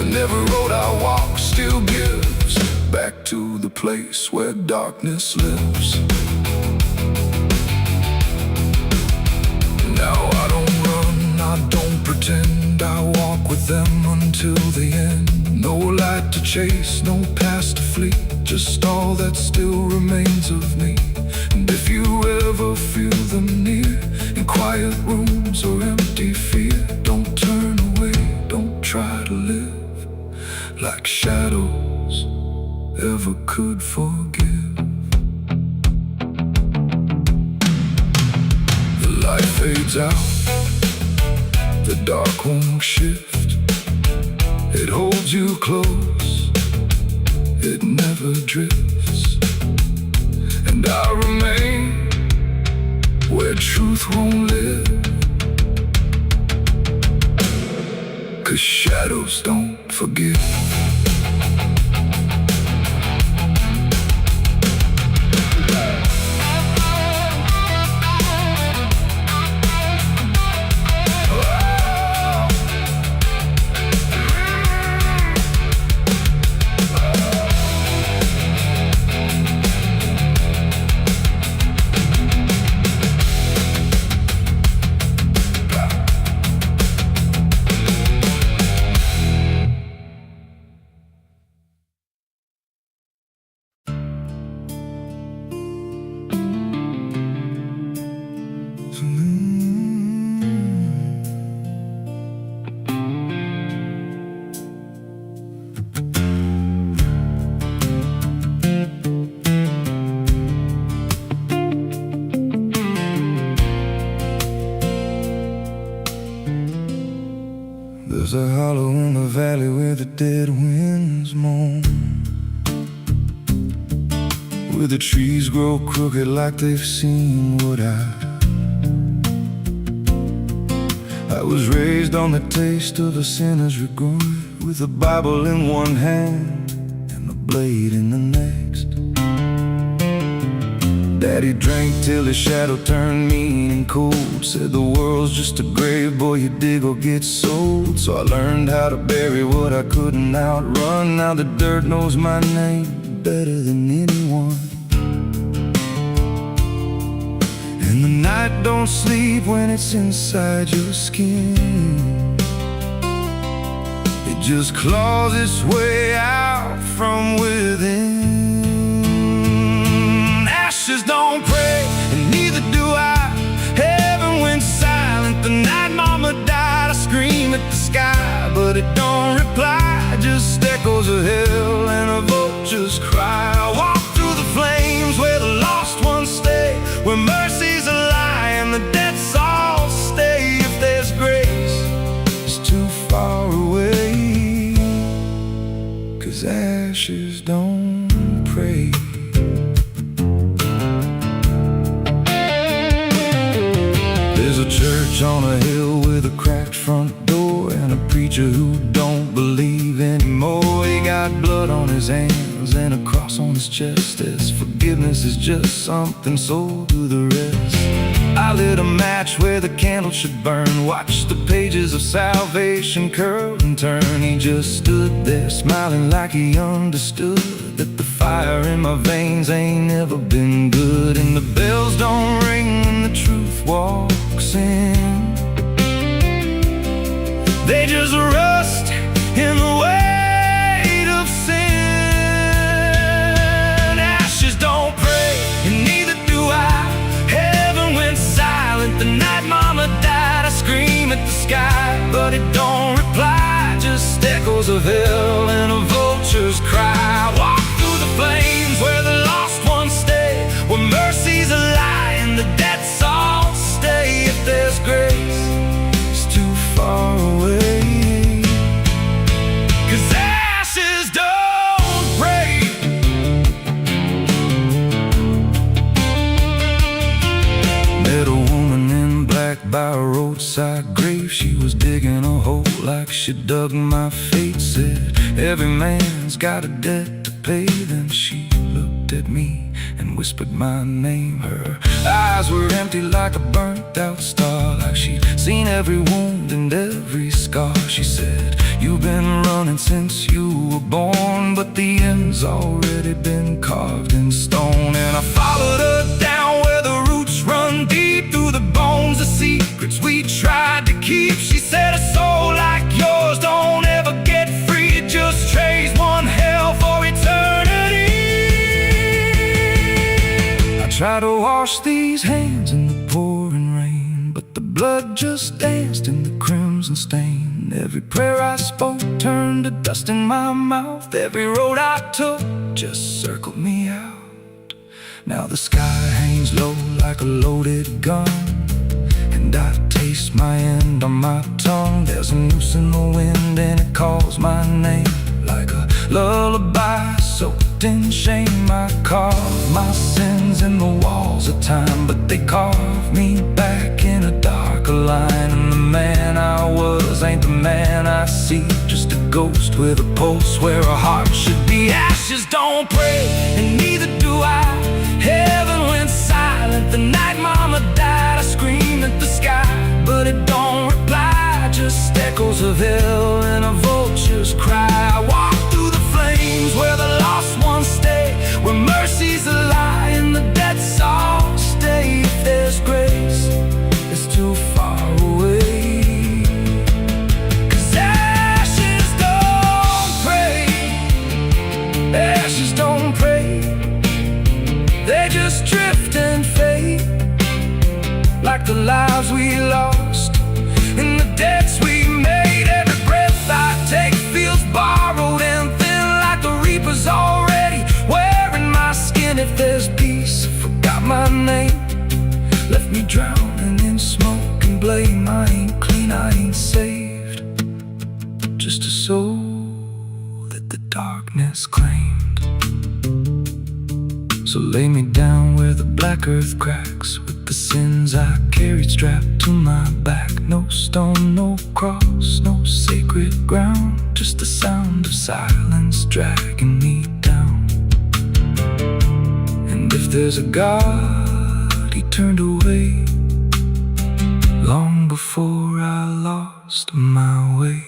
And every road I walk still gives back to the place where darkness lives. Now I don't run, I don't pretend, I walk with them until the end. No light to chase, no past to flee, just all that still remains of me. And if you ever feel them near, in quiet rooms or empty fear, don't turn away, don't try to live like shadows ever could forgive. The light fades out, the dark won't shift. It holds you close, it never drifts. And I remain where truth won't live, 'cause shadows don't forgive. There's a hollow in the valley where the dead winds moan, where the trees grow crooked like they've seen what I was raised on the taste of a sinner's regret, with a Bible in one hand and a blade in the next. Daddy drank till his shadow turned mean and cold, said the world's just a grave, boy, you dig or get sold. So I learned how to bury what I couldn't outrun. Now the dirt knows my name better than anyone. And the night don't sleep when it's inside your skin. It just claws its way out from within. Ashes don't pray, and neither do I. Heaven went silent the night mama died. I scream at the sky, but it don't reply, just echoes of hell and a vulture's cry. I walk through the flames where the lost ones stay, where mercy's a lie and the dead souls stay. If there's grace, it's too far away, 'cause ashes don't pray. There's a church on a hill with a cracked front door, and a preacher who don't believe anymore. He got blood on his hands and a cross on his chest, as forgiveness is just something sold to the rest. I lit a match where the candle should burn, watched the pages of salvation curl and turn. He just stood there smiling like he understood that the fire in my veins ain't never been good. And the bells don't ring when the truth walks in, they just rust in the weight of sin. Ashes don't pray, and neither do I. Heaven went silent the night mama died. I scream at the sky, but it don't reply, just echoes of hell and a vulture's cry. I walk through the flames where the lost ones stay, where mercy's a lie and the dead souls stay. If there's grace, it's too far away, 'cause ashes don't break. Met a woman in black by a roadside grave. She was digging a hole like she dug my fate. Said every man's got a debt to pay. Then she looked at me and whispered my name. Her eyes were empty like a burnt out star, like she'd seen every wound and every scar. She said, You've been running since you were born, but the end's already been carved in stone. And I followed her down where the roots run deep through the bones, the secrets we tried to keep. She said a soul like yours don't ever get free, it just trades one hell for eternity. I try to wash these hands in the pouring rain, but the blood just danced in the crimson stain. Every prayer I spoke turned to dust in my mouth. Every road I took just circled me out. Now the sky hangs low like a loaded gun, and I taste my end on my tongue. There's a noose in the wind and it calls my name like a lullaby soaked in shame. I carve my sins in the walls of time, but they carve me back in a darker line. And the man I was ain't the man I see, just a ghost with a pulse where a heart should be. Ashes don't pray, and neither do I. Heaven went silent the night mama died. I screamed at the sky, but it don't reply, just echoes of hell and a vulture's cry. I walk through the flames where the lost ones stay, where mercy's a lie and the dead all stay. If there's grace, it's too far away. 'Cause ashes don't pray, ashes don't pray, they just drift and fade, like the lives we lost and the debts we made. Every breath I take feels borrowed and thin, like the reaper's already wearing my skin. If there's peace, I forgot my name, left me drowning in smoke and blame. I ain't clean, I ain't saved, just a soul that the darkness claimed. So lay me down where the black earth cracks, with the sins I carried strapped to my back. No stone, no cross, no sacred ground, just the sound of silence dragging me down. And if there's a God, he turned away long before I lost my way.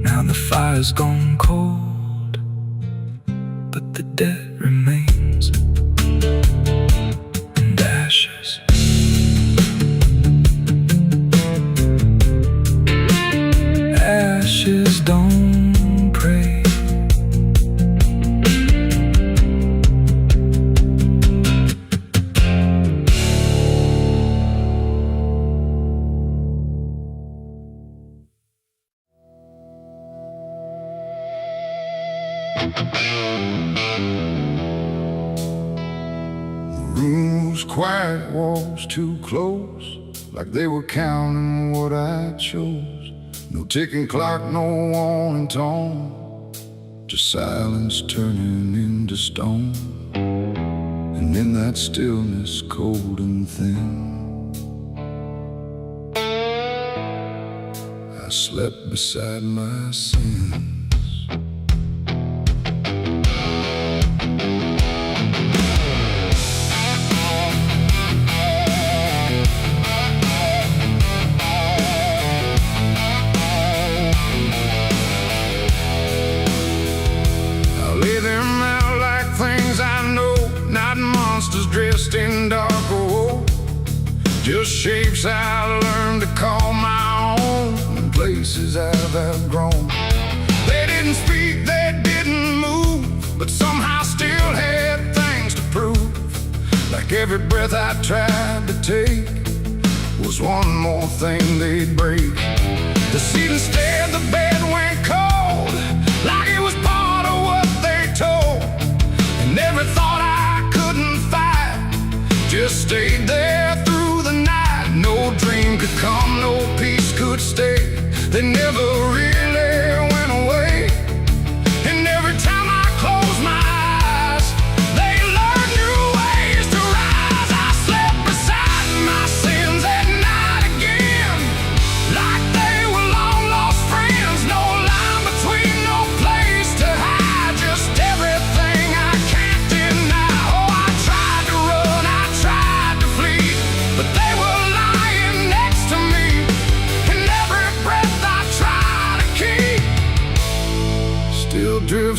Now the fire's gone cold, but the debt remains, and ashes. Ashes don't pray. Rooms quiet, walls too close, like they were counting what I chose. No ticking clock, no warning tone, just silence turning into stone. And in that stillness, cold and thin, I slept beside my sins. Dressed in dark gold, just shapes I learned to call my own, and places I've outgrown. They didn't speak, they didn't move, but somehow still had things to prove. Like every breath I tried to take was one more thing they'd break. The seat instead, the bed went cold, like it was part of what they told. And every thought I couldn't fight just stayed there through the night. No dream could come, no peace could stay. They never really went away. And every time I close my eyes, they learn new ways to rise. I slept beside my sins at night again, like they were long lost friends. No line between, no place to hide, just everything I can't deny. Oh, I tried to run, I tried to flee, but they were lying next to me. And every breath I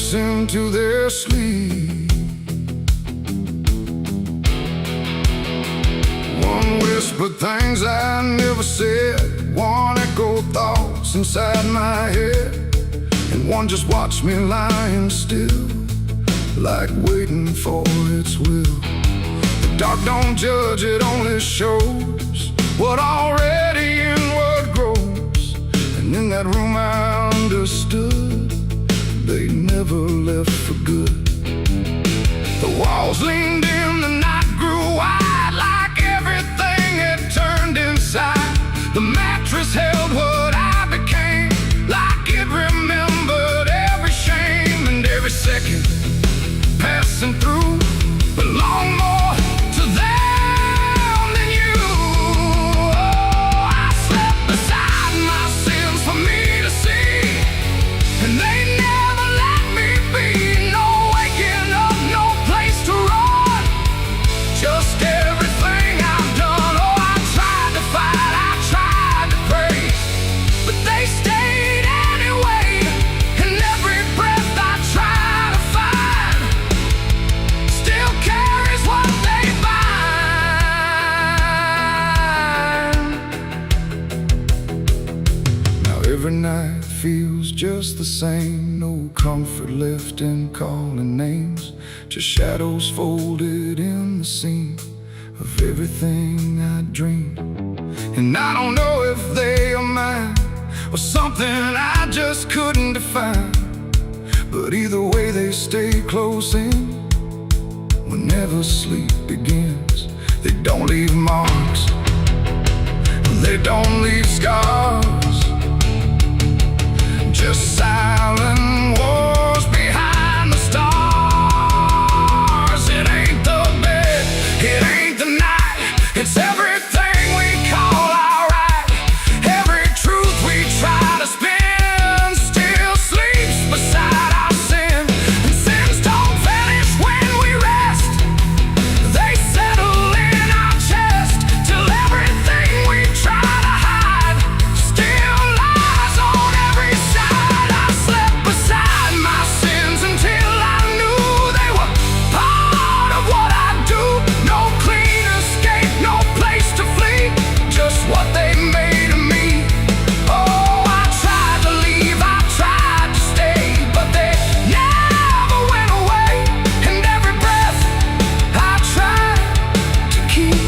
drifts into their sleep. One whispered things I never said, one echoed thoughts inside my head, and one just watched me lying still, like waiting for its will. The dark don't judge, it only shows what already inward grows. And in that room I understood they never left for good. The walls leaned in, the night grew wide, like everything had turned inside. The mattress held what I became, like it remembered every shame and every second passing through belonged more to them than you. Oh, I slept beside my sins for me to see, and they never let me be. No waking up, no place to run, just everything I've done. Oh, I tried to fight, I tried to pray, but they stayed anyway. And every breath I try to find still carries what they bind. Now every night feels just the same, no comfort left in calling names, just shadows folded in the seam of everything I dreamed. And I don't know if they are mine or something I just couldn't define, but either way they stay close in whenever sleep begins. They don't leave marks, they don't leave scars, just silent wars behind the stars. It ain't the bed, it ain't the night, it's everything we call alright. Every truth we try to spin still sleeps beside our sin. And sins don't vanish when we rest, they settle in our chest till everything we try to hide still lies on every side. I slept beside my sins until I knew they were part of what I do. No clean escape, no place to flee, just what they made of me. Oh, I tried to leave, I tried to stay, but they never went away. And every breath I tried to keep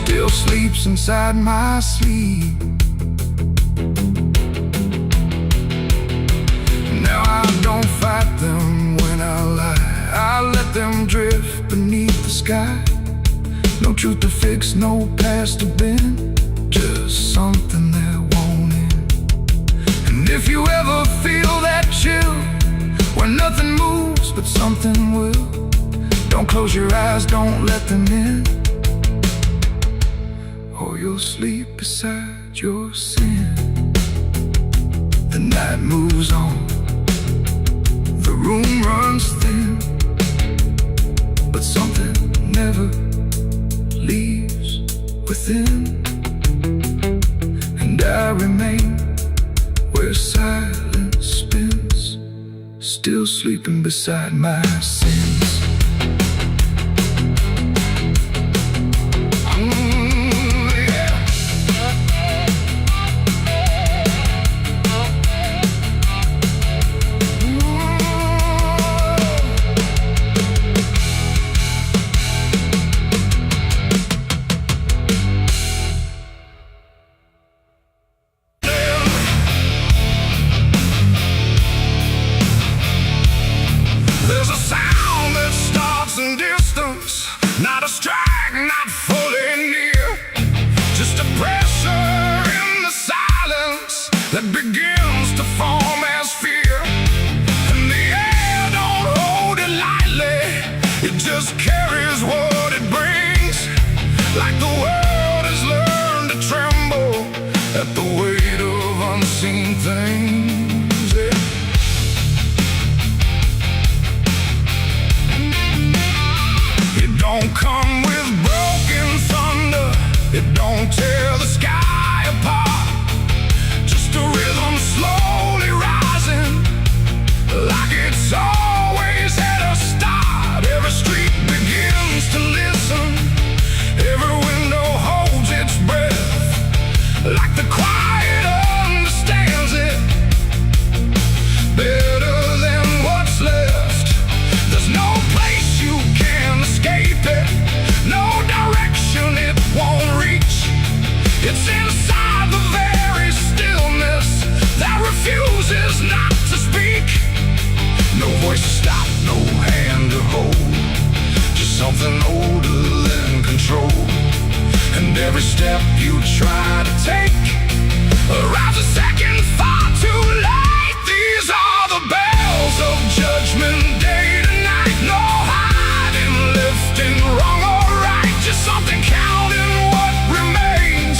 still sleeps inside my sleep. Now I don't fight them when I lie, I let them drift beneath the sky. No truth to fix, no past to bend, just something that won't end. And if you ever feel that chill where nothing moves but something will, don't close your eyes, don't let them in, or you'll sleep beside your sin. The night moves on, the room runs thin, but something never leaves within. And I remain where silence spins, still sleeping beside my sins. There's a sound that starts in distance, not a strike, not fully near, just a pressure in the silence that begins to form as fear. And the air don't hold it lightly, it just carries what it brings, like the world has learned to tremble at the weight of unseen things. Yeah. It don't come with broken thunder, it don't tear the sky apart, just a rhythm slow every step you try to take arrives a second far too late. These are the bells of judgment day tonight. No hiding, lifting, wrong or right, just something counting what remains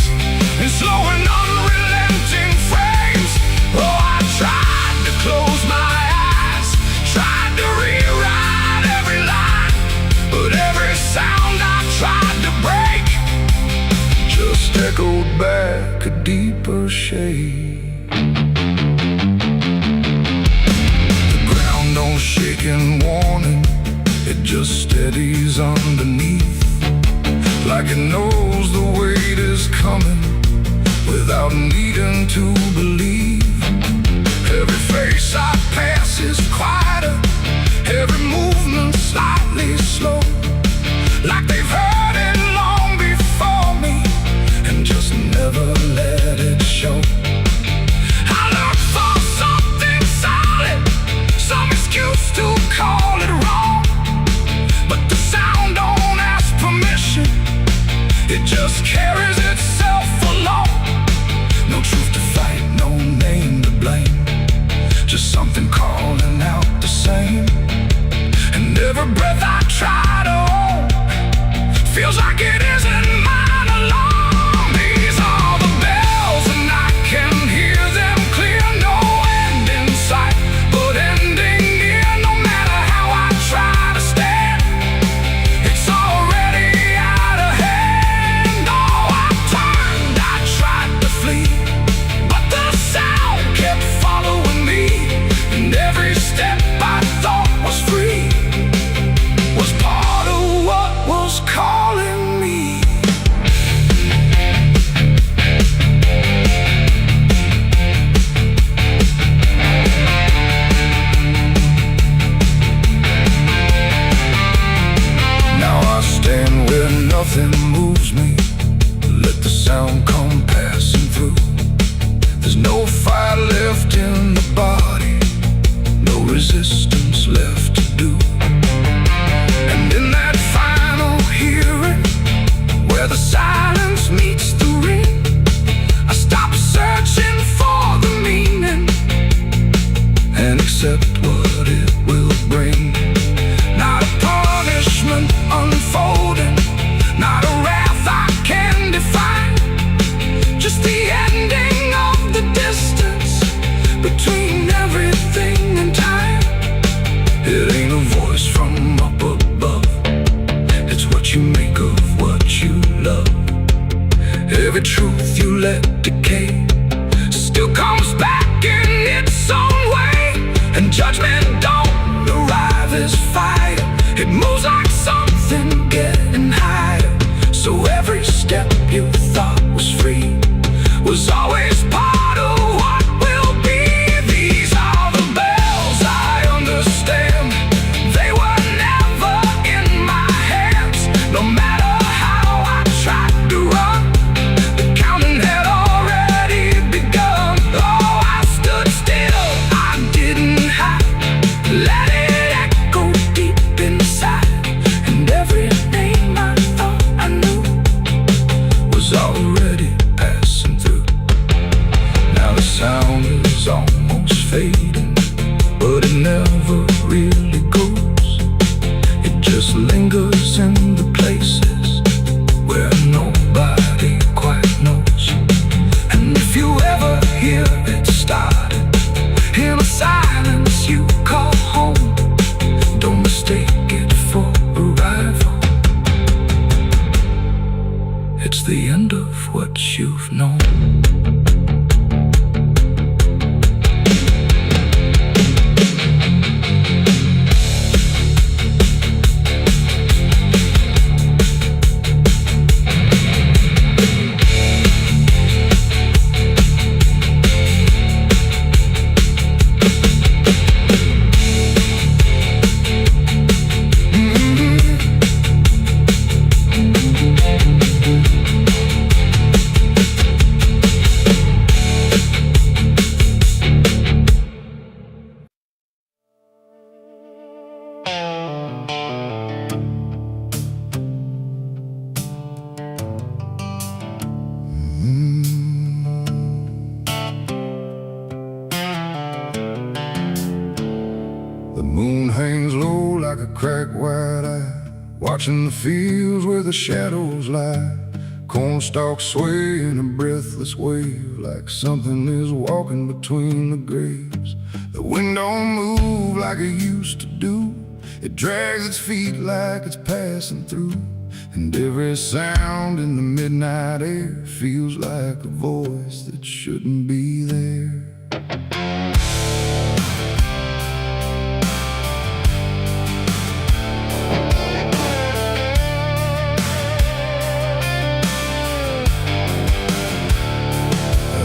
in slow and unrelenting frames. Oh, I tried to close my eyes, tried to rewrite every line, but every sound I tried to break just echoed back a deeper shade. The ground don't shake in warning, it just steadies underneath, like it knows the weight is coming without needing to believe. Every face I pass is quieter, every movement slightly slow, like they've heard it long before me and just never let it show. I look for something solid, some excuse to call it wrong, but the sound don't ask permission, it just carries itself along. No truth to fight, no name to blame, just something calling out the same. And every breath I try to hold feels like it isn't mine alone. These are the bells and I can hear them clear. No end in sight, but ending near. No matter how I try to stand, it's already out of hand. Oh, I turned, I tried to flee, but the sound kept following me, and every step I thought was free was part of what was calling me. Now I stand where nothing moves me, let the sound come passing through. There's no fire left in the body, no resistance left to do. And in that final hearing, where the silence meets the ring, I stop searching for the meaning and accept what it will bring. Not a punishment unfolding, not a wrath I can define, just the ending of the distance between everything and time. It ain't a voice from up above, it's what you make of what you love. Every truth you let decay still comes back in its own way, and judgment don't arrive as fire, it moves like something getting higher. So every step you thought was free was always part of what will be. These are the bells I understand, they were never in my hands. No matter how I tried to run, the counting had already begun. Oh, I stood still, I didn't hide, let it echo deep inside, and every name I thought I knew was already passing through. Now the sound is almost fading, but it never really goes. It just lingers in the places where nobody quite knows. And if you ever hear it started in a silence you call home, don't mistake it for arrival, it's the end of what you've known. wide-eyed, watching the fields where the shadows lie. Corn stalks sway in a breathless wave, like something is walking between the graves. The wind don't move like it used to do. It drags its feet like it's passing through. And every sound in the midnight air feels like a voice that shouldn't be there.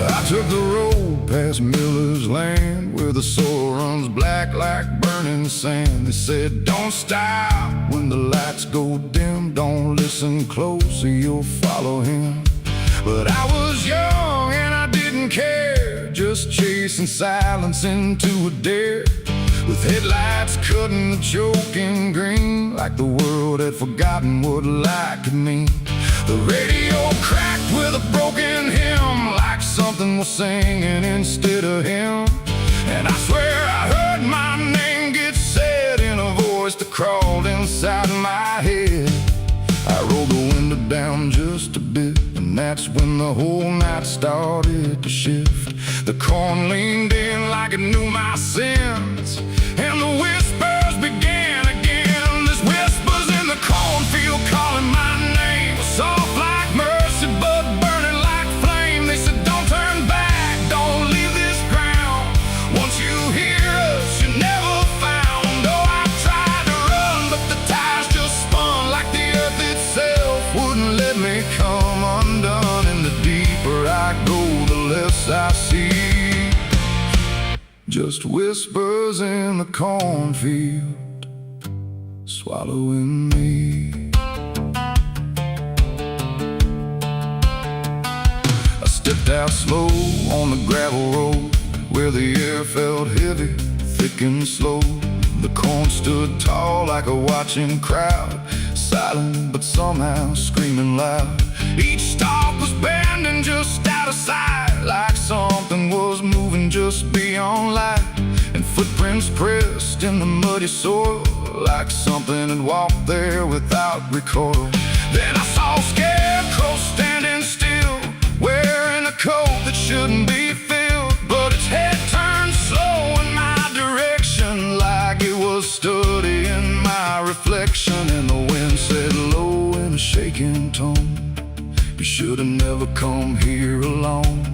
I took the road past Miller's land, where the soil runs black like burning sand. They said, don't stop when the lights go dim, don't listen close or you'll follow him. But I was young and I didn't care, just chasing silence into a dare, with headlights cutting the choking green, like the world had forgotten what light could mean. The radio cracked with a broken hymn, like something was singing instead of him. And I swear I heard my name get said in a voice that crawled inside my head. I rolled the window down just a bit, and that's when the whole night started to shift. The corn leaned in like it knew my sins, and the whispers began again. There's whispers in the cornfield calling my name, soft like mercy but burning like flame. They said, don't turn back, don't leave this ground. Once you hear us, you're never found. Oh, I tried to run, but the tires just spun, like the earth itself wouldn't let me come undone. And the deeper I go, the less I see, just whispers in the cornfield swallowing me. I stepped out slow on the gravel road, where the air felt heavy, thick and slow. The corn stood tall like a watching crowd, silent but somehow screaming loud. Each stalk was bending just out of sight, like something was moving just beyond light. And footprints pressed in the muddy soil, like something had walked there without recoil. Then I saw a scarecrow standing still, wearing a coat that shouldn't be filled, but its head turned slow in my direction, like it was studying my reflection. And the wind said low in a shaking tone, you should have never come here alone.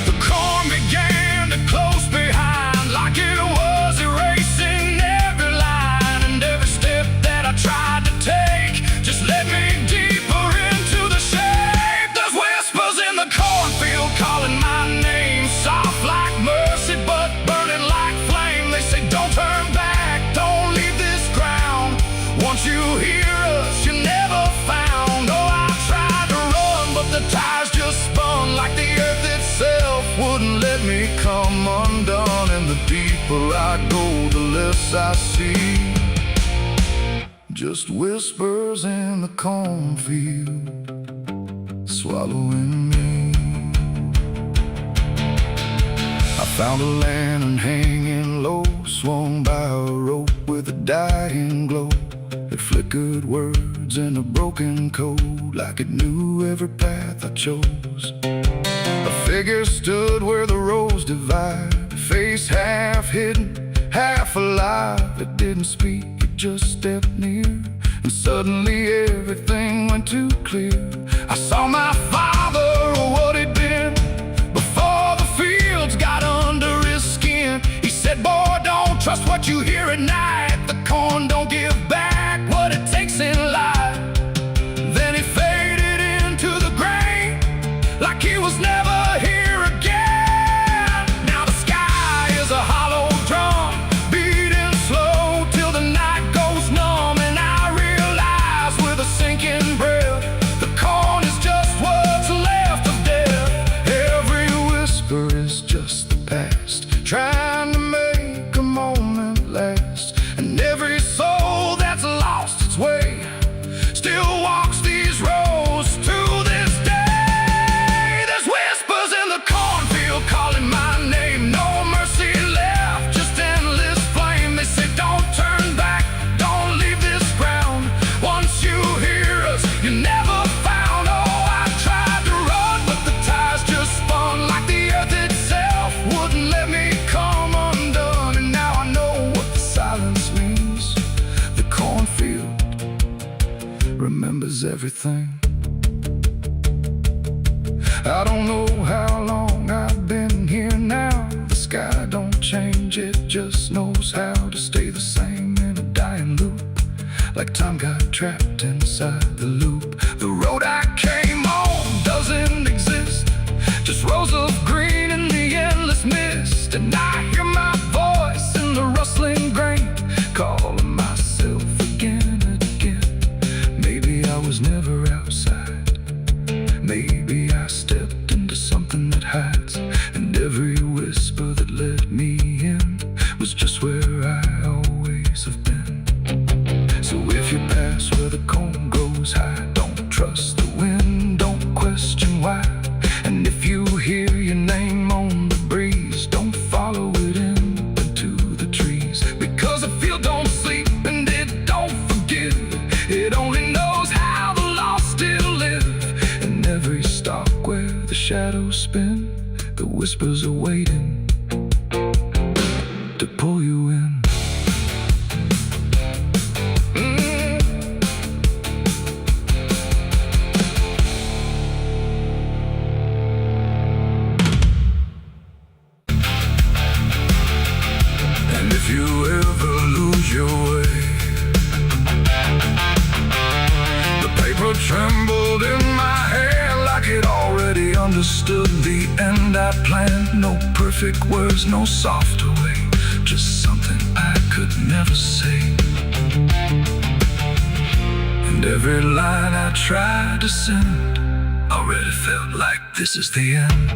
The corn began to close behind, like it was erasing every line. And every step that I tried to take just led me deeper into the shade. There's whispers in the cornfield calling my name, soft like mercy but burning like flame. They say, don't turn back, don't leave this ground. Once you hear us, you're never found. Oh, I tried to run, but the tires just spun, like the earth itself wouldn't let me come undone. And the deeper I go, the less I see, just whispers in the cornfield swallowing me. I found a lantern hanging low, swung by a rope with a dying glow. It flickered words in a broken code, like it knew every path I chose. A figure stood where the roads divide, face half hidden, half alive. It didn't speak, it just stepped near, and suddenly everything went too clear. I saw my father, or what he'd been, before the fields got under his skin. He said, boy, don't trust what you hear at night. The corn don't give back what it takes in life. Then he faded into the grain, like he was never here again. Now the sky is a hollow drum, beating slow till the night goes numb. And I realize with a sinking breath, the corn is just what's left of death. Every whisper is just the past, trying to make a moment last. And every soul that remembers everything. I don't know how long I've been here now. The sky don't change, it just knows how to stay the same in a dying loop. Like time got trapped inside the loop. The road I came on doesn't exist, just rows of green in the endless mist. And I hear my voice in the rustling grain, calling myself again and again. Maybe I was never outside, maybe I stepped into something that hides, and every whisper that led me in was just where I always have been. So if you pass where the cone goes high, don't trust the wind, don't question why. And if you hear your name on the breeze, don't follow it into the trees. Because the field don't sleep and it don't forgive, it only knows how the lost still live. And every stalk where the shadows spin, the whispers are waiting to pull you in. And if you ever lose your way, the paper trembled in my hand like it already understood the end I planned. No perfect words, no softer way, just something I could never say. And every line I tried to send already felt like this is the end.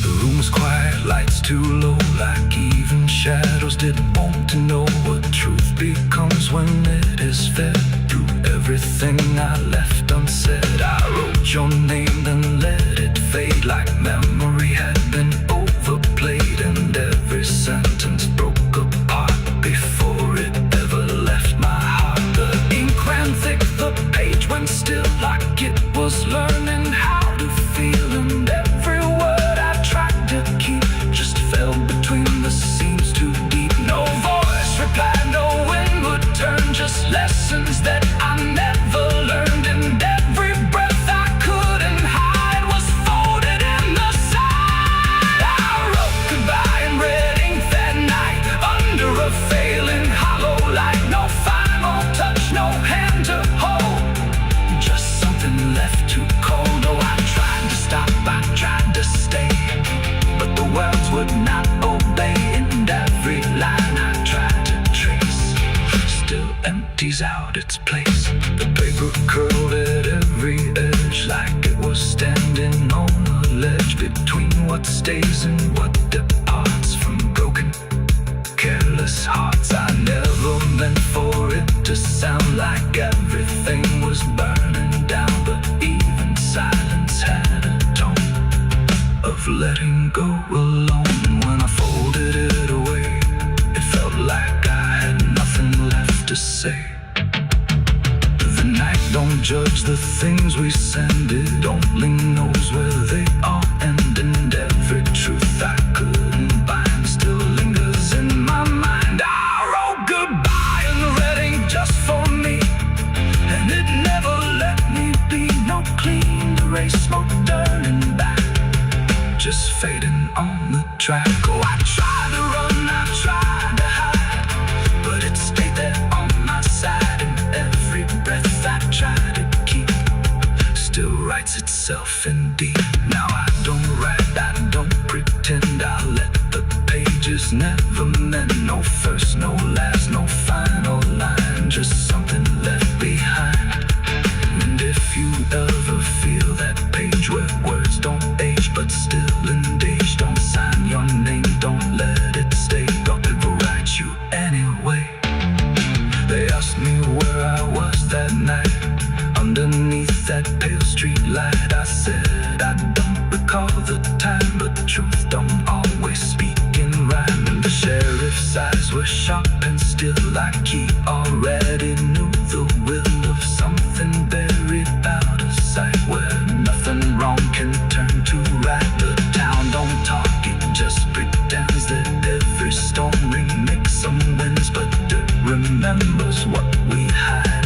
The room was quiet, lights too low, like even shadows didn't want to know what truth becomes when it is fed through everything I left unsaid. I wrote your name, then let it fade like memory had been overplayed, and every sentence broke apart before it ever left my heart. The ink ran thick, the page went still like it was learning how to feel, and every word I tried to keep just fell between the seams too deep. No voice replied, no wind would turn, just lessons that I never learned. And every breath I couldn't hide was folded in the side. I wrote goodbye in red ink that night, under a failing hollow light. No final touch, no hand to hold, just something left too cold. Oh, I tried to stop, I tried to stay, but the words would not obey. And every line I tried to trace still empties out its place. The paper curled at every edge like it was standing on a ledge between what stays and what departs from broken, careless hearts. I never meant for it to sound like everything was burning down, but even silence had a tone of letting go alone. And when I folded it away, it felt like I had nothing left to say. The night don't judge the things we send, it only knows where they all end. And every truth I couldn't bind still lingers in my mind. I wrote goodbye in red ink just for me, and it never let me be. No clean erase, no turning back, just fading on the track. Oh, I tried to run, I tried to hide, but it stayed there on my side. And every breath I tried to keep still writes itself in deep. Now I don't write, I don't pretend, I let the pages never mend. No first, no last, no final line, just something left behind. And if you ever feel that page where words don't age but still engage, don't sign your name, don't let it stay, don't ever write you anyway. They asked me where I was that night, underneath that pale street light. I said I don't recall the time, but the truth don't always speak in rhyme. And the sheriff's eyes were sharp and still, like he already knew the will of something buried out of sight, where nothing wrong can turn to right. The town don't talk, it just pretends that every storm remakes some winds, but it remembers what we hide.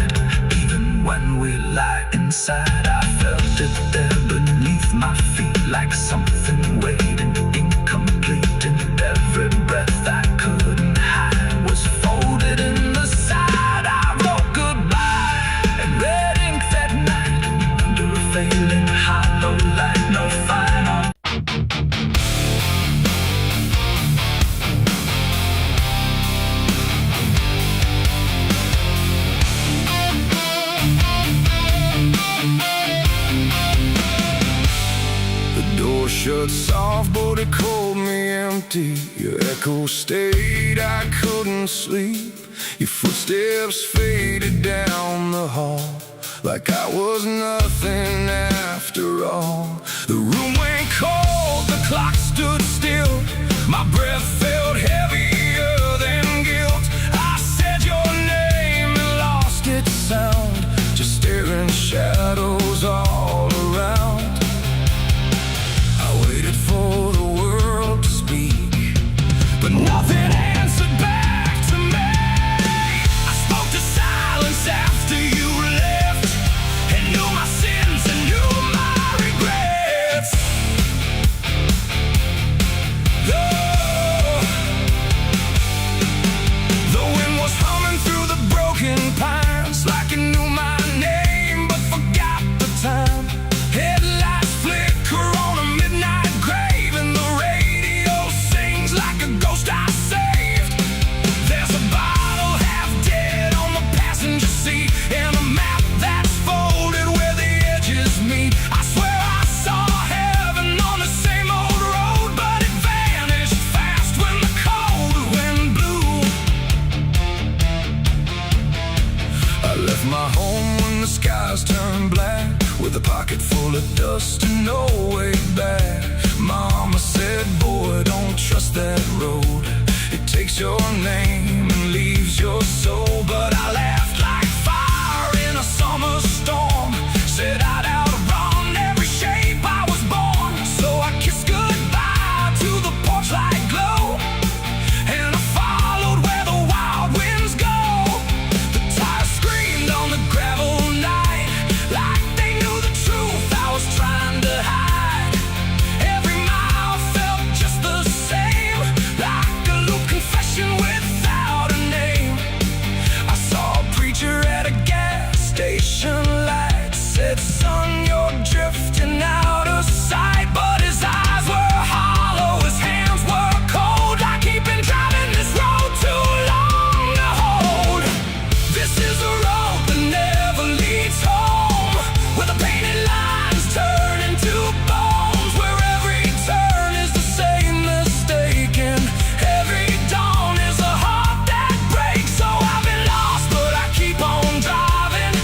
inside. I felt it there beneath my feet, like something waiting, incomplete. And every breath I couldn't hide was folded in the side. I wrote goodbye in red ink that night, under a failing hollow light. No final. Shut soft, but it called me empty. Your echo stayed, I couldn't sleep. Your footsteps faded down the hall, like I was nothing after all. The room went cold, the clock stood still. My breath felt heavier than guilt. I said your name and lost its sound, just staring shadows all around. For the world to speak, but nothing answered back to me. I spoke to silence after you left, and knew my sins and knew my regrets. The wind was humming through the broken pines, like it knew my name but forgot the time. Headlights flicker on a midnight grave, and the radio sings like a ghost I saved. There's a bottle half dead on the passenger seat, and a map that's folded where the edges meet. I swear I saw heaven on the same old road, but it vanished fast when the cold wind blew. I left my home when the skies turned black, with a pocket full of dust and no way back. Mama said, boy, don't trust that road. It takes your name and leaves your soul. But I laughed like fire in a summer storm, said I'd outrun every shape I was born. So I kissed goodbye to the porch light glow, and I followed where the wild winds go. The tires screamed on the gravel night, like they knew the truth I was trying to hide. Every mile felt just the same, like a loop confession without a name. I saw a preacher at a gas station light, said, son, you're drifting out of sight. But his eyes were hollow, his hands were cold, like he'd been driving this road too long to hold. This is a road that never leads home, where the painted lines turn into bones, where every turn is the same mistake, and every dawn is a heart that breaks. So I've been lost, but I keep on driving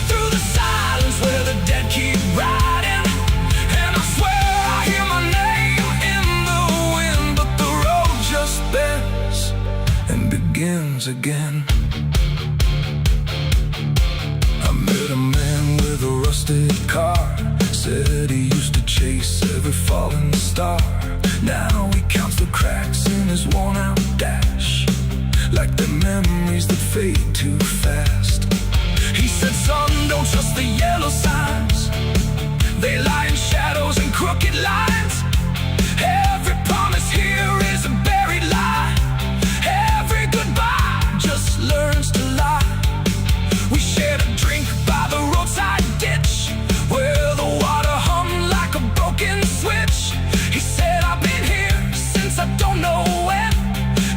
through the silence where the dead keep riding. And I swear I hear my name in the wind, but the road just bends and begins again. I met a man with a rusted car, said he used to chase every falling star. Now he counts the cracks in his worn-out dash, like the memories that fade too fast. He said, son, don't trust the yellow signs, they lie in shadows and crooked lines. Every promise here is a buried lie, every goodbye just learns to lie. We shared a drink by the roadside ditch, where the water hummed like a broken switch. He said, I've been here since I don't know when,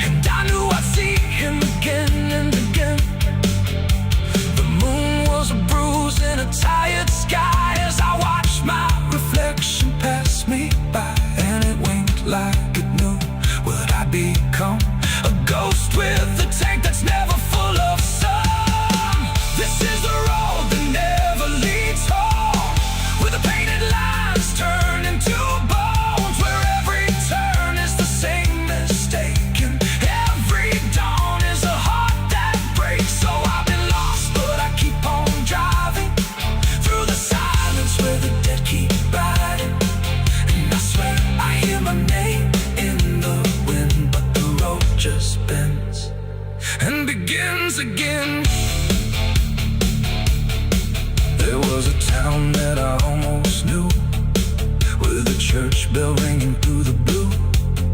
and I knew I'd see him again and again. The moon was a bruise in a tired sky, as I watched my reflection pass me by, and it winked like it knew what I'd become, a ghost with a tank that's never full of sun. This is the road that never leads home, where the painted lines turn into bones, where every turn is the same mistake, and every dawn is a heart that breaks. So I've been lost, but I keep on driving through the silence where the dead keep riding. And I swear I hear my name in the wind, but the road just bends and begins again. There was a time church bell ringing through the